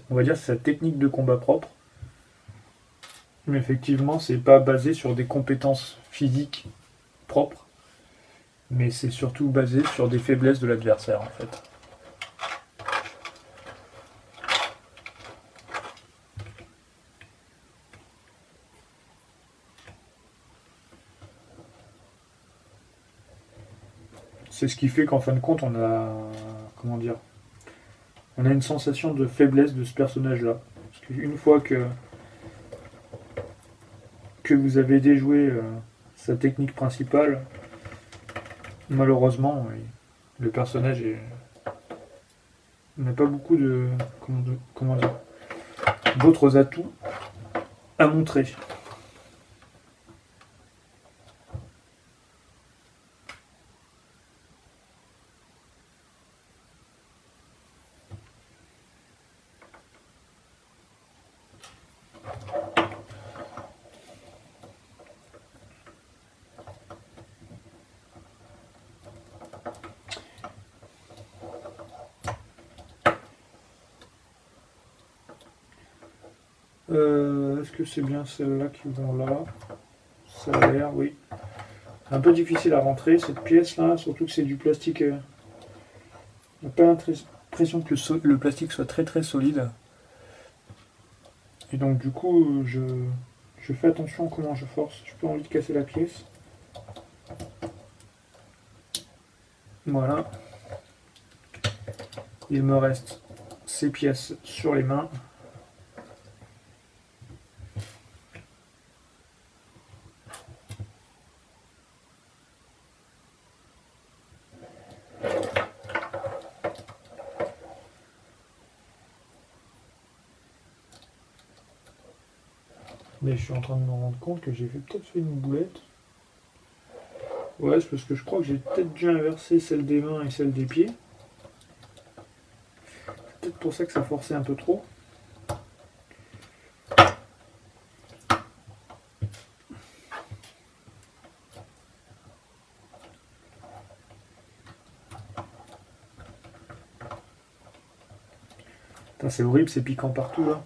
Speaker 1: on va dire c'est sa technique de combat propre. Mais effectivement, c'est pas basé sur des compétences physiques propres, mais c'est surtout basé sur des faiblesses de l'adversaire en fait. C'est ce qui fait qu'en fin de compte, on a, comment dire, on a une sensation de faiblesse de ce personnage-là. Parce qu'une fois que vous avez déjoué sa technique principale, malheureusement, le personnage n'a pas beaucoup comment dire, d'autres atouts à montrer. Est-ce que c'est bien celles-là qui vont là? Ça a l'air, oui. C'est un peu difficile à rentrer cette pièce-là, surtout que c'est du plastique. On n'a pas l'impression que le plastique soit très très solide. Et donc du coup, je fais attention à comment je force. J'ai pas envie de casser la pièce. Voilà. Il me reste ces pièces sur les mains. Mais je suis en train de me rendre compte que j'ai peut-être fait une boulette. Ouais, c'est parce que je crois que j'ai peut-être déjà inversé celle des mains et celle des pieds. C'est peut-être pour ça que ça forçait un peu trop. C'est horrible, c'est piquant partout là.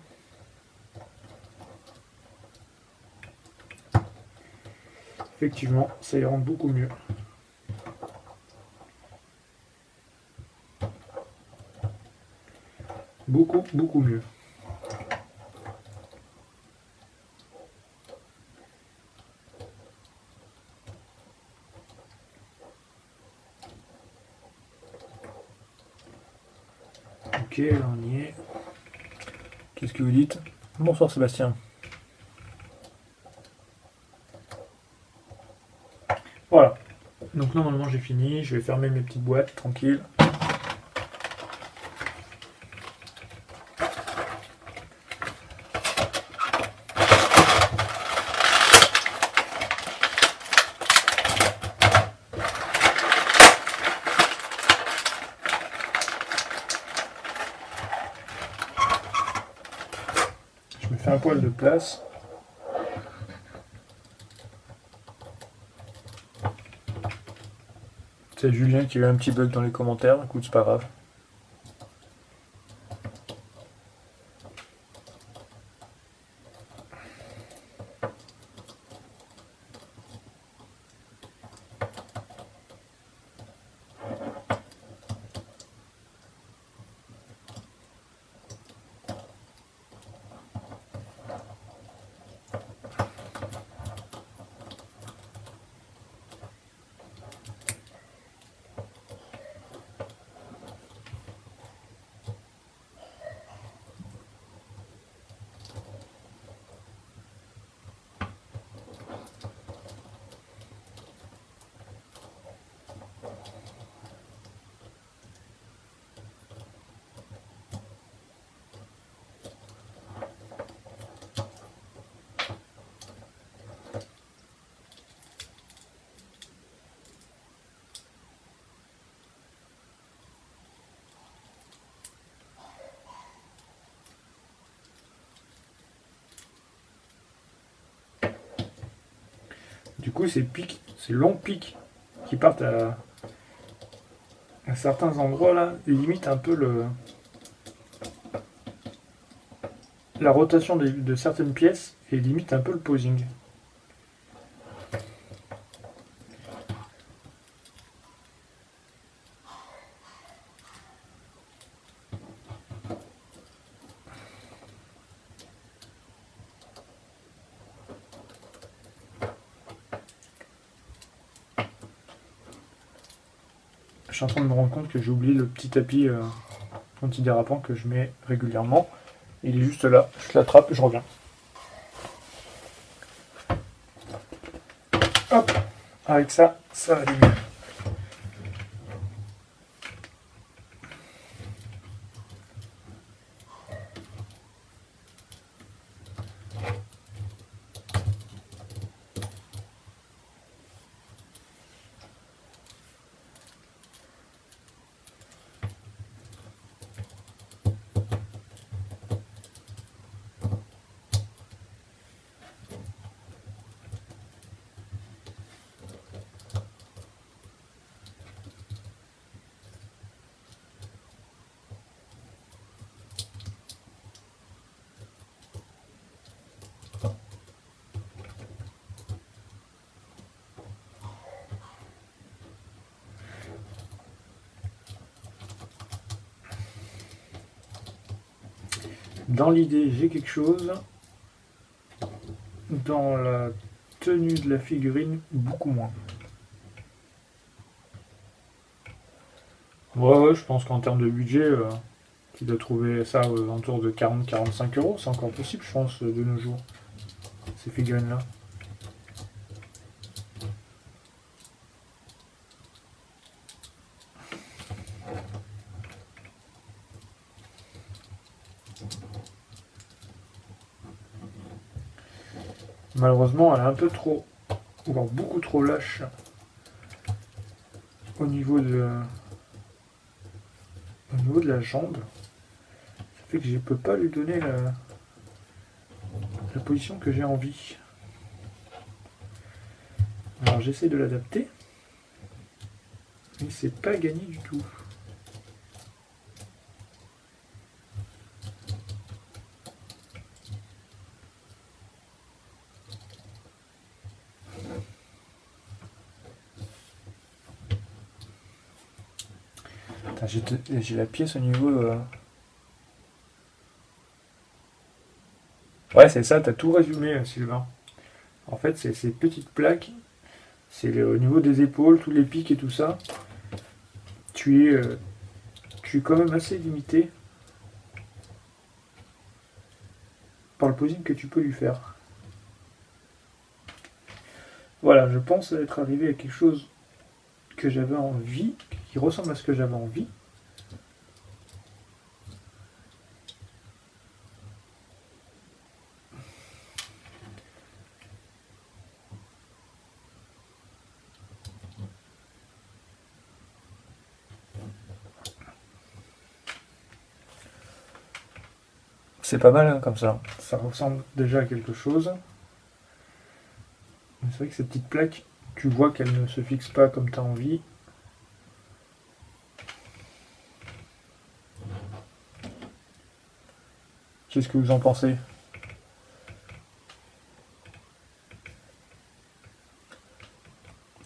Speaker 1: Effectivement, ça y rend beaucoup mieux. Beaucoup, beaucoup mieux. Ok, là on y est. Qu'est-ce que vous dites? Bonsoir Sébastien. Voilà. Donc normalement j'ai fini, je vais fermer mes petites boîtes, tranquille. Je me fais un poil de place. C'est Julien qui a eu un petit bug dans les commentaires, écoute, c'est pas grave. coup, ces longs pics qui partent à certains endroits là, limitent un peu la rotation de certaines pièces et limite un peu le posing. Je suis en train de me rendre compte que j'ai oublié le petit tapis antidérapant que je mets régulièrement. Il est juste là, je l'attrape et je reviens. Hop, avec ça, ça va aller mieux. Dans l'idée, j'ai quelque chose. Dans la tenue de la figurine, beaucoup moins. Ouais, je pense qu'en termes de budget, tu dois trouver ça aux alentours de 40-45 €. C'est encore possible, je pense, de nos jours, ces figurines-là. Malheureusement, elle est un peu trop, voire beaucoup trop lâche au niveau de la jambe. Ça fait que je ne peux pas lui donner la position que j'ai envie. Alors j'essaie de l'adapter, mais c'est pas gagné du tout. J'ai la pièce au niveau... Ouais, c'est ça, t'as tout résumé, Sylvain. En fait, c'est ces petites plaques, c'est au niveau des épaules, tous les pics et tout ça. Tu es quand même assez limité par le posing que tu peux lui faire. Voilà, je pense être arrivé à quelque chose que j'avais envie, qui ressemble à ce que j'avais envie. C'est pas mal hein, comme ça. Ça ressemble déjà à quelque chose. C'est vrai que ces petites plaques, tu vois qu'elles ne se fixent pas comme tu as envie. Qu'est-ce que vous en pensez?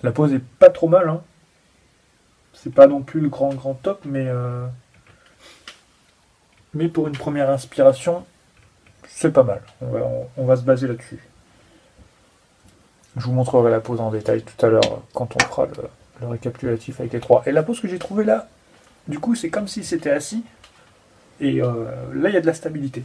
Speaker 1: La pose est pas trop mal, hein. C'est pas non plus le grand top, mais pour une première inspiration, c'est pas mal. On va se baser là-dessus. Je vous montrerai la pose en détail tout à l'heure quand on fera le récapitulatif avec les trois. Et la pose que j'ai trouvée là, du coup, c'est comme si c'était assis. Et là, il y a de la stabilité.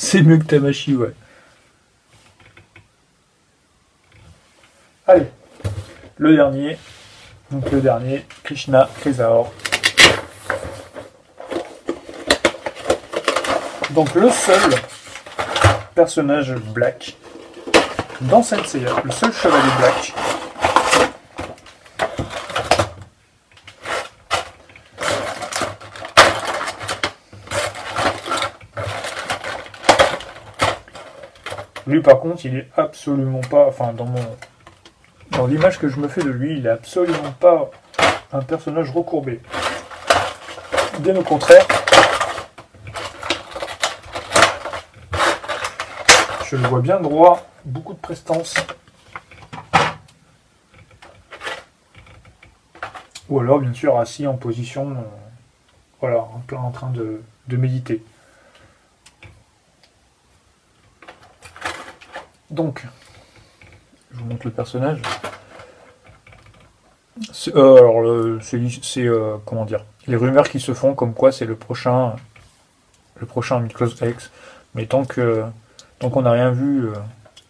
Speaker 1: C'est mieux que Tamashi, ouais. Allez, le dernier. Donc le dernier, Krishna Chrysaor. Donc le seul personnage black dans Saint Seiya, le seul chevalier black. Lui par contre il est absolument pas, enfin dans l'image que je me fais de lui, il est absolument pas un personnage recourbé. Bien au contraire. Je le vois bien droit, beaucoup de prestance. Ou alors bien sûr assis en position, voilà, en train de méditer. Donc, je vous montre le personnage. Comment dire, les rumeurs qui se font comme quoi c'est le prochain Micros X, mais tant qu'on n'a rien vu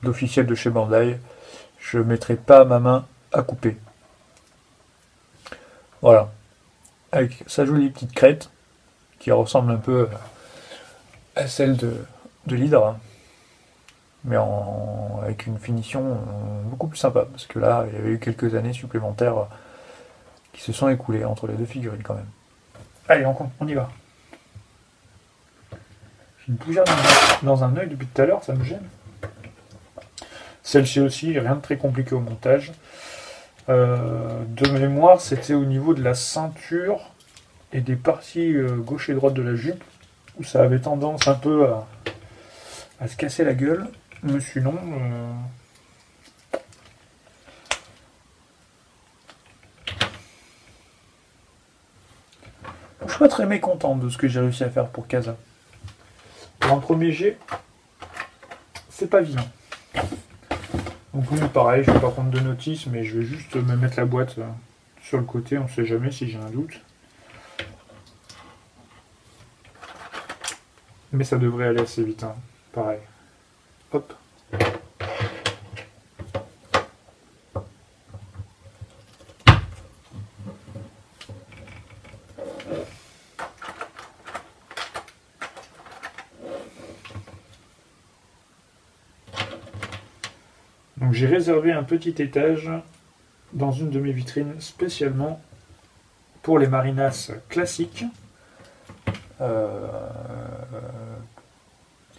Speaker 1: d'officiel de chez Bandai, je ne mettrai pas ma main à couper. Voilà, avec sa jolie petite crête qui ressemble un peu à celle de l'hydre, mais avec une finition beaucoup plus sympa, parce que là, il y avait eu quelques années supplémentaires qui se sont écoulées entre les deux figurines quand même. Allez, on y va. J'ai une poussière dans un œil depuis tout à l'heure, ça me gêne. Celle-ci aussi, rien de très compliqué au montage. De mémoire, c'était au niveau de la ceinture et des parties gauche et droite de la jupe, où ça avait tendance un peu à se casser la gueule. Mais sinon, je suis pas très mécontent de ce que j'ai réussi à faire pour Casa. Pour un premier jet, c'est pas vilain. Donc oui, pareil, je vais pas prendre de notice, mais je vais juste me mettre la boîte sur le côté, on sait jamais si j'ai un doute. Mais ça devrait aller assez vite, hein. Pareil. Hop. Donc j'ai réservé un petit étage dans une de mes vitrines spécialement pour les marinas classiques.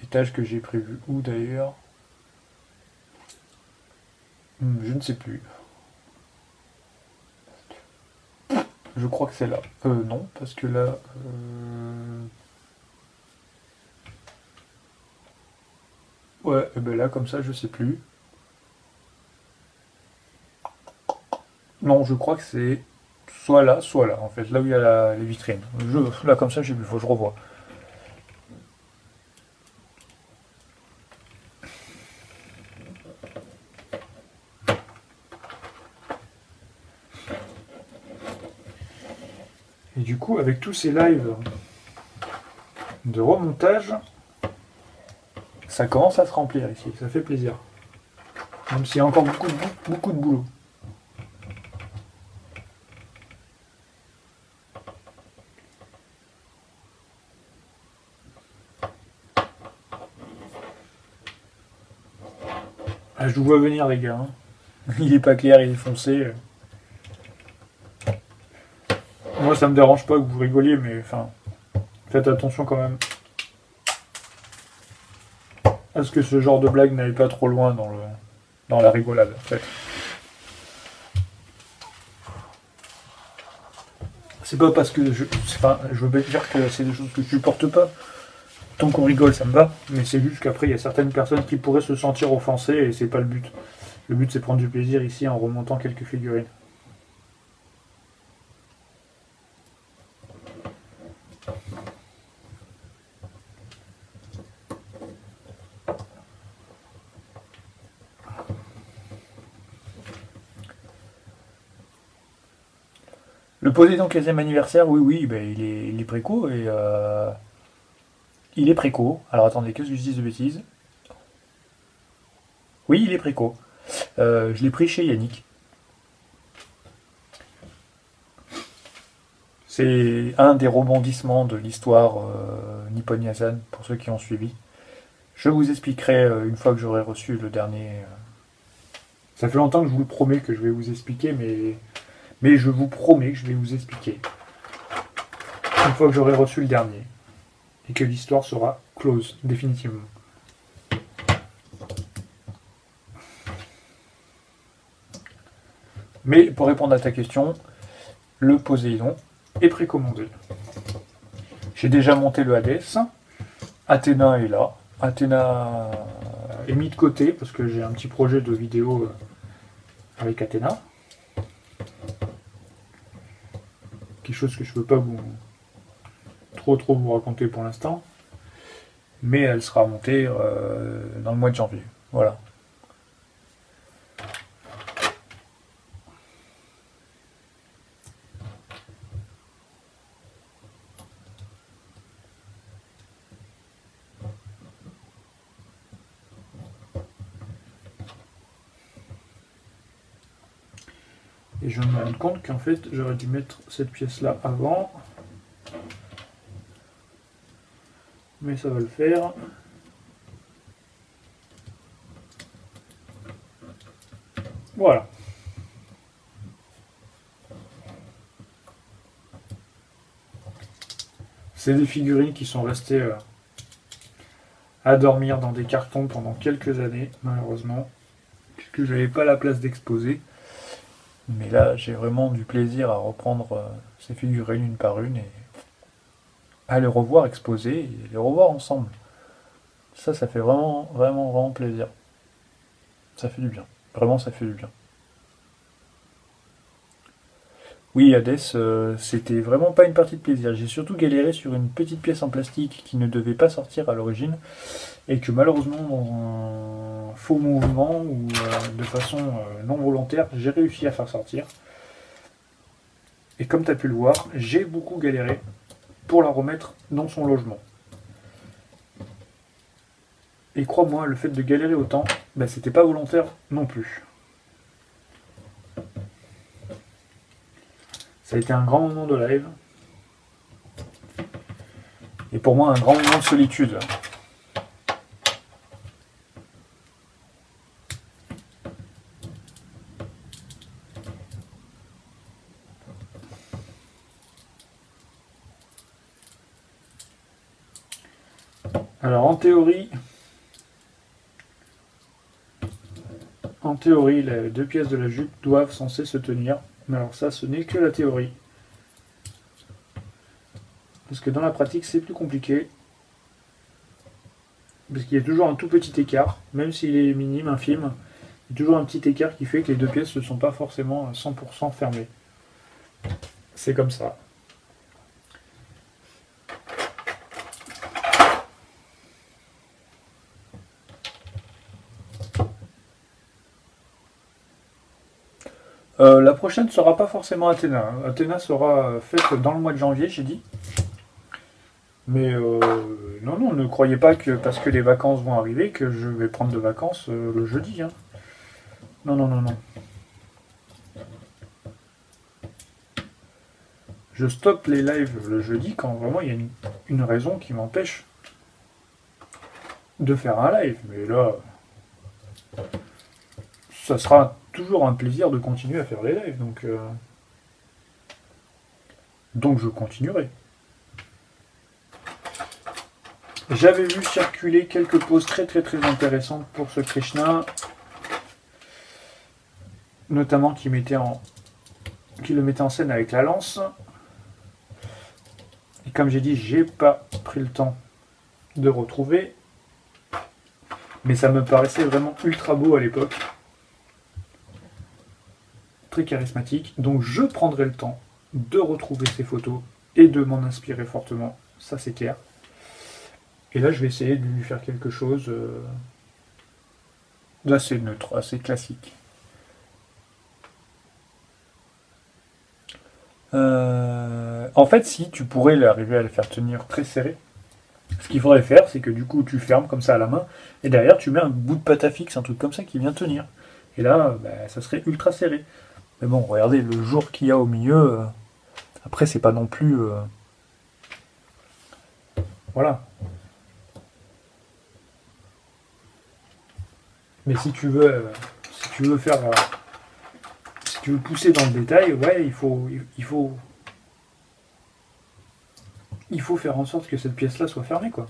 Speaker 1: Étage que j'ai prévu où d'ailleurs? Je ne sais plus. Je crois que c'est là. Non, parce que là... Ouais, et ben là, comme ça, je sais plus. Non, je crois que c'est soit là, en fait, là où il y a les vitrines. Là, comme ça, j'ai vu, faut que je revoie. Et du coup, avec tous ces lives de remontage, ça commence à se remplir ici, ça fait plaisir. Même s'il y a encore beaucoup de boulot. Ah, je vous vois venir les gars. Hein. Il est pas clair, il est foncé. Moi ça me dérange pas que vous rigoliez, mais enfin, faites attention quand même à ce que ce genre de blague n'aille pas trop loin dans la rigolade en fait. C'est pas parce que je veux pas dire que c'est des choses que je supporte pas. Tant qu'on rigole, ça me va, mais c'est juste qu'après, il y a certaines personnes qui pourraient se sentir offensées et c'est pas le but. Le but, c'est prendre du plaisir ici en remontant quelques figurines. Le Poséidon 15e anniversaire, oui, ben, il est préco et il est préco. Alors attendez, qu'est-ce que je dis de bêtises? Oui, il est préco. Je l'ai pris chez Yannick. C'est un des rebondissements de l'histoire Nippon Yasan, pour ceux qui ont suivi. Je vous expliquerai une fois que j'aurai reçu le dernier. Ça fait longtemps que je vous le promets que je vais vous expliquer, mais je vous promets que je vais vous expliquer. Une fois que j'aurai reçu le dernier. Et que l'histoire sera close, définitivement. Mais pour répondre à ta question, le Poséidon est précommandé. J'ai déjà monté le Hades. Athéna est là. Athéna est mis de côté parce que j'ai un petit projet de vidéo avec Athéna. Quelque chose que je ne peux pas vous trop vous raconter pour l'instant. Mais elle sera montée dans le mois de janvier. Voilà. Et je me rends compte qu'en fait, j'aurais dû mettre cette pièce-là avant. Mais ça va le faire. Voilà. C'est des figurines qui sont restées à dormir dans des cartons pendant quelques années, malheureusement, puisque je n'avais pas la place d'exposer. Mais là, j'ai vraiment du plaisir à reprendre ces figurines une par une et à les revoir exposées et les revoir ensemble. Ça fait vraiment plaisir. Ça fait du bien. Vraiment, ça fait du bien. Oui, Hades, c'était vraiment pas une partie de plaisir. J'ai surtout galéré sur une petite pièce en plastique qui ne devait pas sortir à l'origine et que malheureusement, dans un faux mouvement ou de façon non volontaire, j'ai réussi à faire sortir. Et comme tu as pu le voir, j'ai beaucoup galéré pour la remettre dans son logement. Et crois-moi, le fait de galérer autant, c'était pas volontaire non plus. Ça a été un grand moment de live. Et pour moi, un grand moment de solitude. Alors en théorie, les deux pièces de la jupe doivent censées se tenir. Mais alors ça, ce n'est que la théorie. Parce que dans la pratique, c'est plus compliqué. Parce qu'il y a toujours un tout petit écart, même s'il est minime, infime. Il y a toujours un petit écart qui fait que les deux pièces ne sont pas forcément à 100% fermées. C'est comme ça. La prochaine ne sera pas forcément Athéna. Athéna sera faite dans le mois de janvier, j'ai dit. Mais non, ne croyez pas que parce que les vacances vont arriver, que je vais prendre de vacances le jeudi. Hein. Non. Je stoppe les lives le jeudi quand vraiment il y a une raison qui m'empêche de faire un live. Mais là, ça sera toujours un plaisir de continuer à faire les lives. Donc je continuerai. J'avais vu circuler quelques poses très intéressantes pour ce Krishna, notamment qui le mettait en scène avec la lance. Et comme j'ai dit, j'ai pas pris le temps de retrouver, mais ça me paraissait vraiment ultra beau à l'époque, très charismatique. Donc je prendrai le temps de retrouver ces photos et de m'en inspirer fortement, ça c'est clair. Et là, je vais essayer de lui faire quelque chose d'assez neutre, assez classique. En fait, si tu pourrais arriver à le faire tenir très serré, ce qu'il faudrait faire, c'est que du coup, tu fermes comme ça à la main, et derrière, tu mets un bout de pâte à fixe, un truc comme ça qui vient tenir. Et là, ça serait ultra serré. Mais bon, regardez, le jour qu'il y a au milieu, Après, c'est pas non plus... Voilà. Mais si tu veux faire... si tu veux pousser dans le détail, ouais, il faut faire en sorte que cette pièce-là soit fermée, quoi.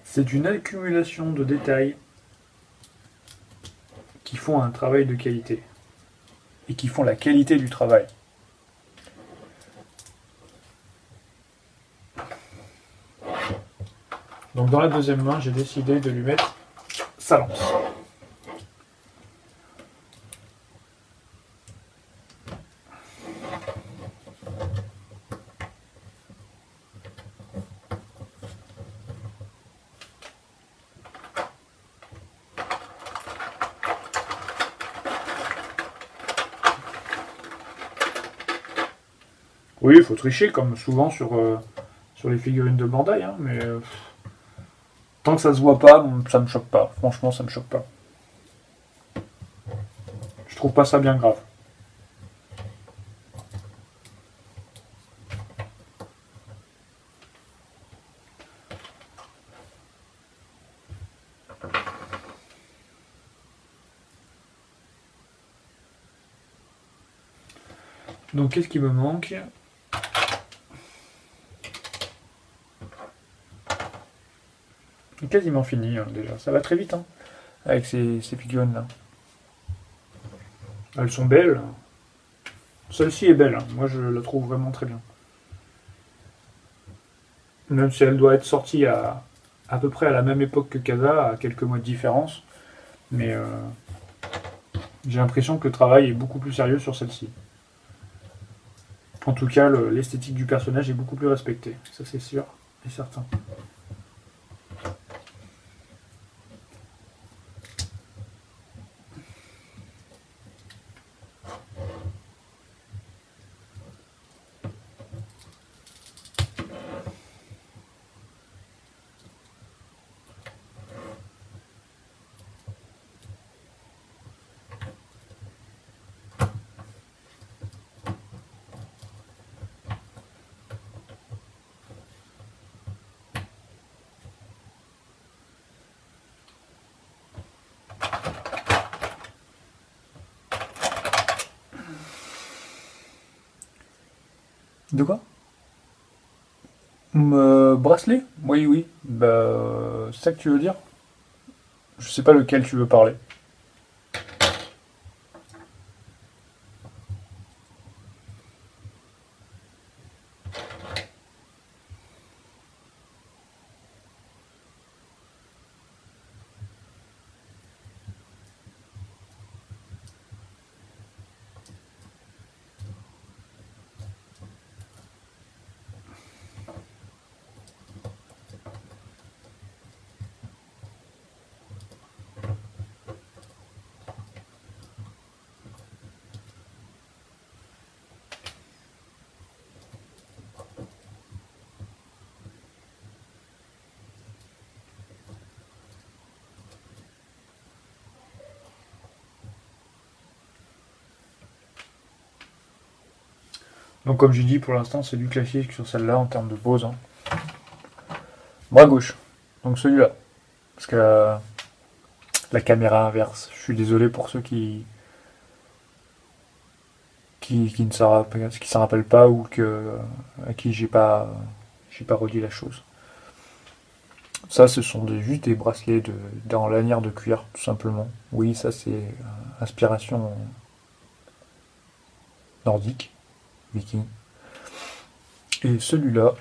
Speaker 1: C'est une accumulation de détails qui font un travail de qualité et qui font la qualité du travail. Donc dans la deuxième main, j'ai décidé de lui mettre sa lance. Oui, il faut tricher, comme souvent sur les figurines de Bandai, hein, mais tant que ça se voit pas, ça me choque pas. Franchement, ça me choque pas. Je trouve pas ça bien grave. Donc qu'est-ce qui me manque? Quasiment fini hein, déjà. Ça va très vite hein, avec ces figurines-là. Elles sont belles. Celle-ci est belle. Hein. Moi, je la trouve vraiment très bien. Même si elle doit être sortie à peu près à la même époque que Kaza, à quelques mois de différence. Mais j'ai l'impression que le travail est beaucoup plus sérieux sur celle-ci. En tout cas, l'esthétique du personnage est beaucoup plus respectée. Ça, c'est sûr et certain. De quoi? Bracelet? Oui, oui. Bah, c'est ça que tu veux dire? Je sais pas lequel tu veux parler. Donc comme j'ai dit, pour l'instant, c'est du classique sur celle-là en termes de pose. Hein. Bras gauche. Donc celui-là. Parce que la caméra inverse. Je suis désolé pour ceux qui ne s'en rappellent pas ou à qui j'ai pas redit la chose. Ça, ce sont juste des bracelets en lanière de cuir, tout simplement. Oui, ça c'est inspiration nordique, viking. Et celui-là,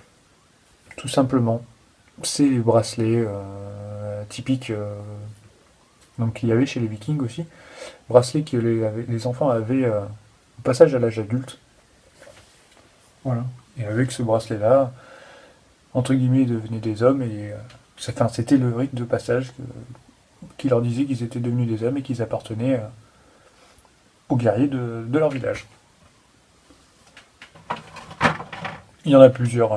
Speaker 1: tout simplement, c'est les bracelets typiques donc qu'il y avait chez les vikings aussi. Bracelets que les enfants avaient au passage à l'âge adulte. Voilà. Et avec ce bracelet-là, entre guillemets, ils devenaient des hommes et c'était le rite de passage qui leur disait qu'ils étaient devenus des hommes et qu'ils appartenaient aux guerriers de leur village. Il y en a plusieurs.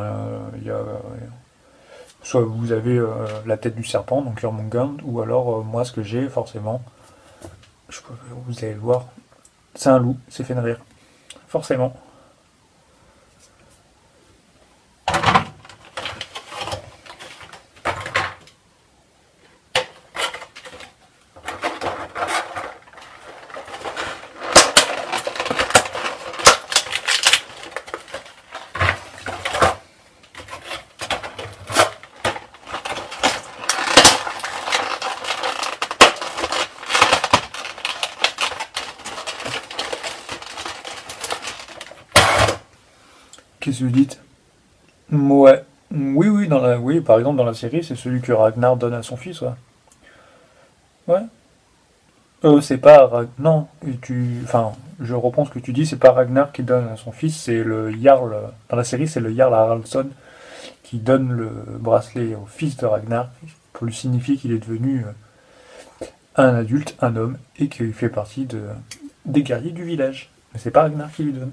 Speaker 1: Soit vous avez la tête du serpent, donc Jormungand, ou alors moi ce que j'ai forcément, vous allez le voir, c'est un loup, c'est Fenrir. Forcément. Qu'est-ce que vous dites? Ouais. Oui, oui, oui, par exemple, dans la série, c'est celui que Ragnar donne à son fils, ouais. Ouais. C'est pas non, enfin, je reprends ce que tu dis, c'est pas Ragnar qui donne à son fils, c'est le Jarl. Dans la série, c'est le Jarl Haraldsson qui donne le bracelet au fils de Ragnar pour lui signifier qu'il est devenu un adulte, un homme, et qu'il fait partie des guerriers du village. Mais c'est pas Ragnar qui lui donne.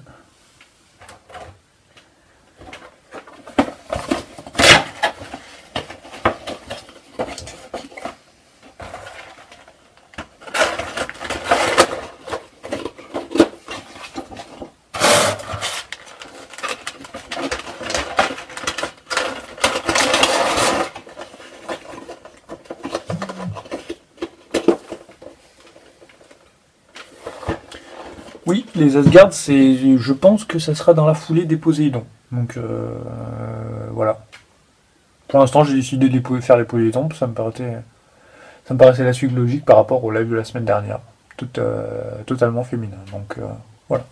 Speaker 1: Oui, les Asgard, je pense que ça sera dans la foulée des Poséidons. Donc voilà. Pour l'instant, j'ai décidé de faire les Poséidons, ça me paraissait la suite logique par rapport au live de la semaine dernière, totalement féminin. Donc voilà.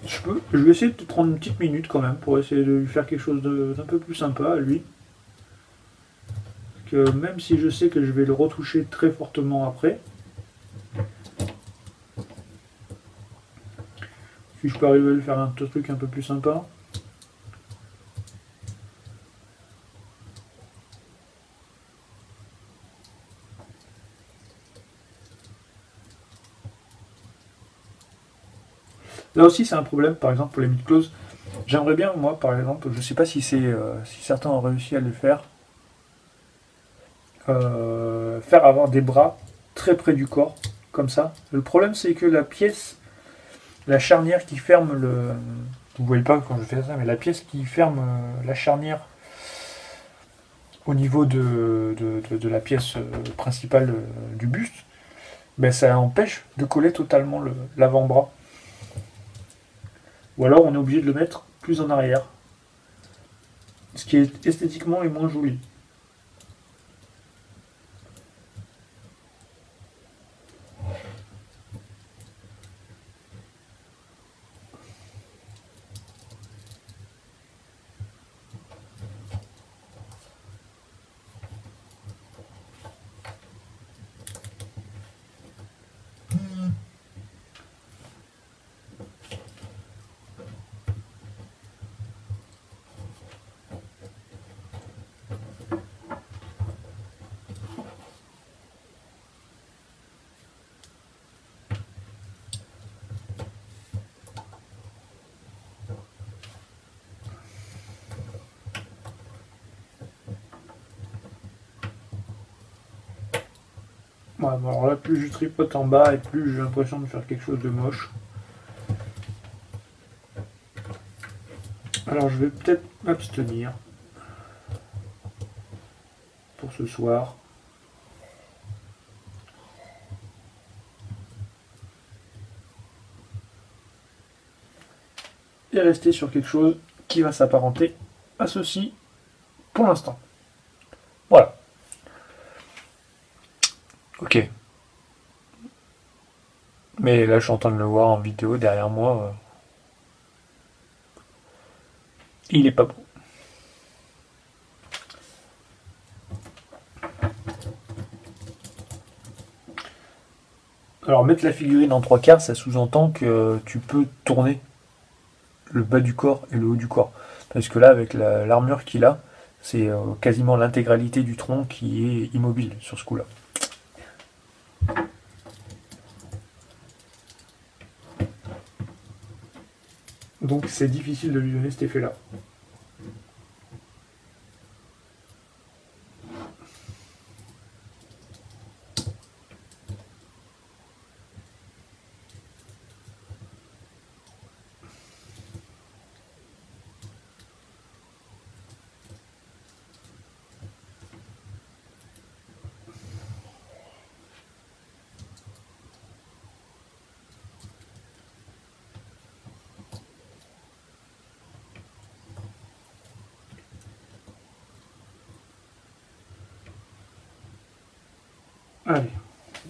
Speaker 1: Je vais essayer de prendre une petite minute quand même pour essayer de lui faire quelque chose d'un peu plus sympa à lui. Parce que même si je sais que je vais le retoucher très fortement après, si je peux arriver à lui faire un truc un peu plus sympa. Là aussi, c'est un problème, par exemple, pour les mid-close. J'aimerais bien, moi, par exemple, je sais pas si si certains ont réussi à le faire, faire avoir des bras très près du corps, comme ça. Le problème, c'est que la pièce, la charnière qui ferme le... Vous voyez pas quand je fais ça, mais la pièce qui ferme la charnière au niveau de la pièce principale du buste, ben, ça empêche de coller totalement l'avant-bras. Ou alors on est obligé de le mettre plus en arrière. Ce qui est esthétiquement est moins joli. Ouais, bon, alors là, plus je tripote en bas et plus j'ai l'impression de faire quelque chose de moche. Alors je vais peut-être m'abstenir pour ce soir. Et rester sur quelque chose qui va s'apparenter à ceci pour l'instant. Voilà. Ok. Mais là, je suis en train de le voir en vidéo derrière moi. Il est pas beau. Alors, mettre la figurine en trois quarts, ça sous-entend que tu peux tourner le bas du corps et le haut du corps. Parce que là, avec l'armure qu'il a, c'est quasiment l'intégralité du tronc qui est immobile sur ce coup-là. Donc c'est difficile de lui donner cet effet-là. Allez,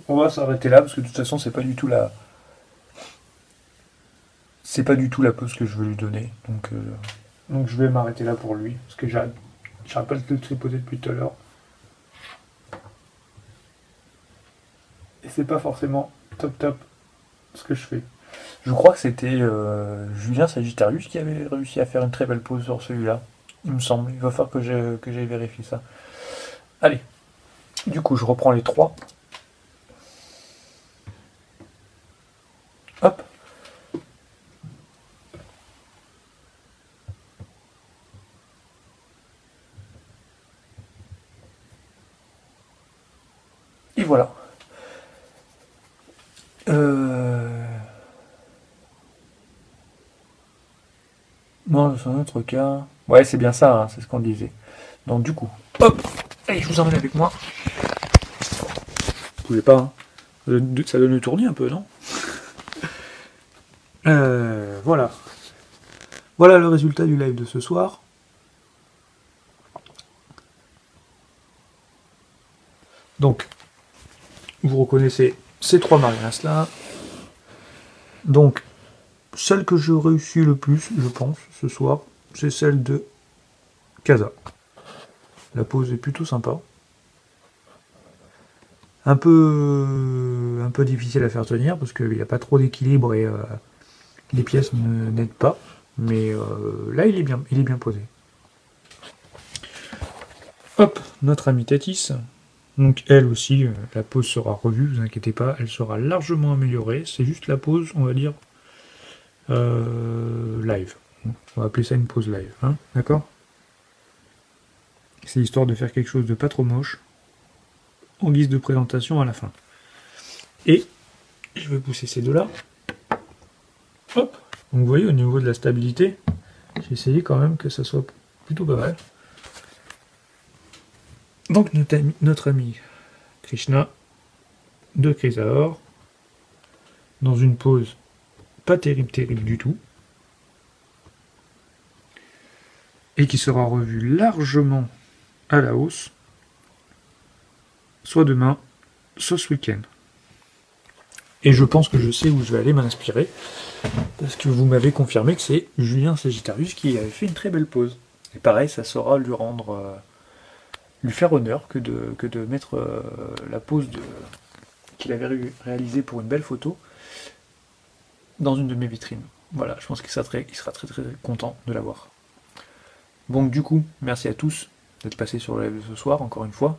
Speaker 1: on va s'arrêter là parce que de toute façon c'est pas du tout la pose que je veux lui donner. Donc je vais m'arrêter là pour lui parce que j'arrête pas de le tripoter depuis tout à l'heure. Et c'est pas forcément top ce que je fais. Je crois que c'était Julien Sagittarius qui avait réussi à faire une très belle pose sur celui-là. Il me semble. Il va falloir que j'aille vérifier ça. Allez. Du coup, je reprends les trois. Hop. Et voilà. Non, c'est un autre cas. Ouais, c'est bien ça, hein, c'est ce qu'on disait. Donc du coup, hop. Allez, je vous emmène avec moi. Vous pouvez pas, hein. Ça donne le tournis un peu, non? Voilà. Voilà le résultat du live de ce soir. Donc, vous reconnaissez ces trois marinas là. Donc, celle que je réussis le plus, je pense, ce soir, c'est celle de Casa. La pose est plutôt sympa. Un peu difficile à faire tenir parce qu'il n'y a pas trop d'équilibre et les pièces n'aident pas. Mais là, il est bien posé. Hop, notre amie Tatis. Donc elle aussi, la pose sera revue, vous inquiétez pas, elle sera largement améliorée. C'est juste la pose, on va dire, live. On va appeler ça une pause live, hein, d'accord? C'est histoire de faire quelque chose de pas trop moche, en guise de présentation à la fin. Et je vais pousser ces deux-là. Hop. Donc vous voyez, au niveau de la stabilité, j'ai essayé quand même que ça soit plutôt pas mal. Donc notre ami Krishna de Chrysaor, dans une pose pas terrible du tout, et qui sera revue largement à la hausse, soit demain, soit ce week-end. Et je pense que je sais où je vais aller m'inspirer, parce que vous m'avez confirmé que c'est Julien Sagittarius qui avait fait une très belle pose. Et pareil, ça saura lui faire honneur que de mettre la pose qu'il avait réalisée pour une belle photo dans une de mes vitrines. Voilà, je pense qu'il sera très content de l'avoir. Donc du coup, merci à tous d'être passés sur le live de ce soir, encore une fois.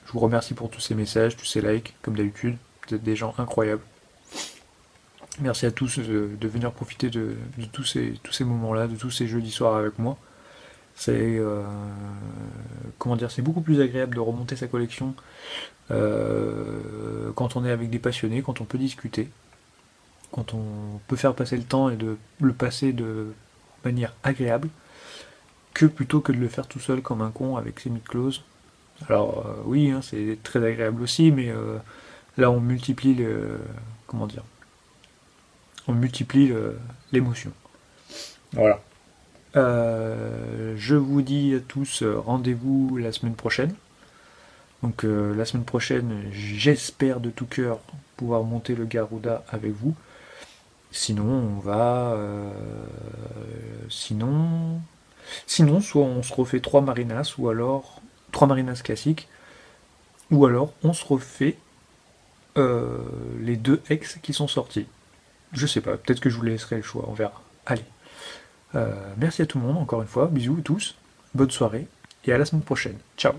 Speaker 1: Je vous remercie pour tous ces messages, tous ces likes, comme d'habitude. Vous êtes des gens incroyables. Merci à tous de venir profiter de tous ces moments-là, de tous ces jeudis soirs avec moi. C'est c'est beaucoup plus agréable de remonter sa collection quand on est avec des passionnés, quand on peut discuter, quand on peut faire passer le temps et de le passer de manière agréable, que plutôt que de le faire tout seul comme un con avec ses mythes closes. Alors oui, hein, c'est très agréable aussi, mais là on multiplie on multiplie l'émotion. Voilà. Je vous dis à tous rendez-vous la semaine prochaine. Donc la semaine prochaine, j'espère de tout cœur pouvoir monter le Garuda avec vous. Sinon, on va... Sinon, soit on se refait 3 Marinas, ou alors 3 Marinas classiques, ou alors on se refait les 2 ex qui sont sortis. Je sais pas, peut-être que je vous laisserai le choix, on verra. Allez. Merci à tout le monde, encore une fois, bisous tous, bonne soirée, et à la semaine prochaine. Ciao.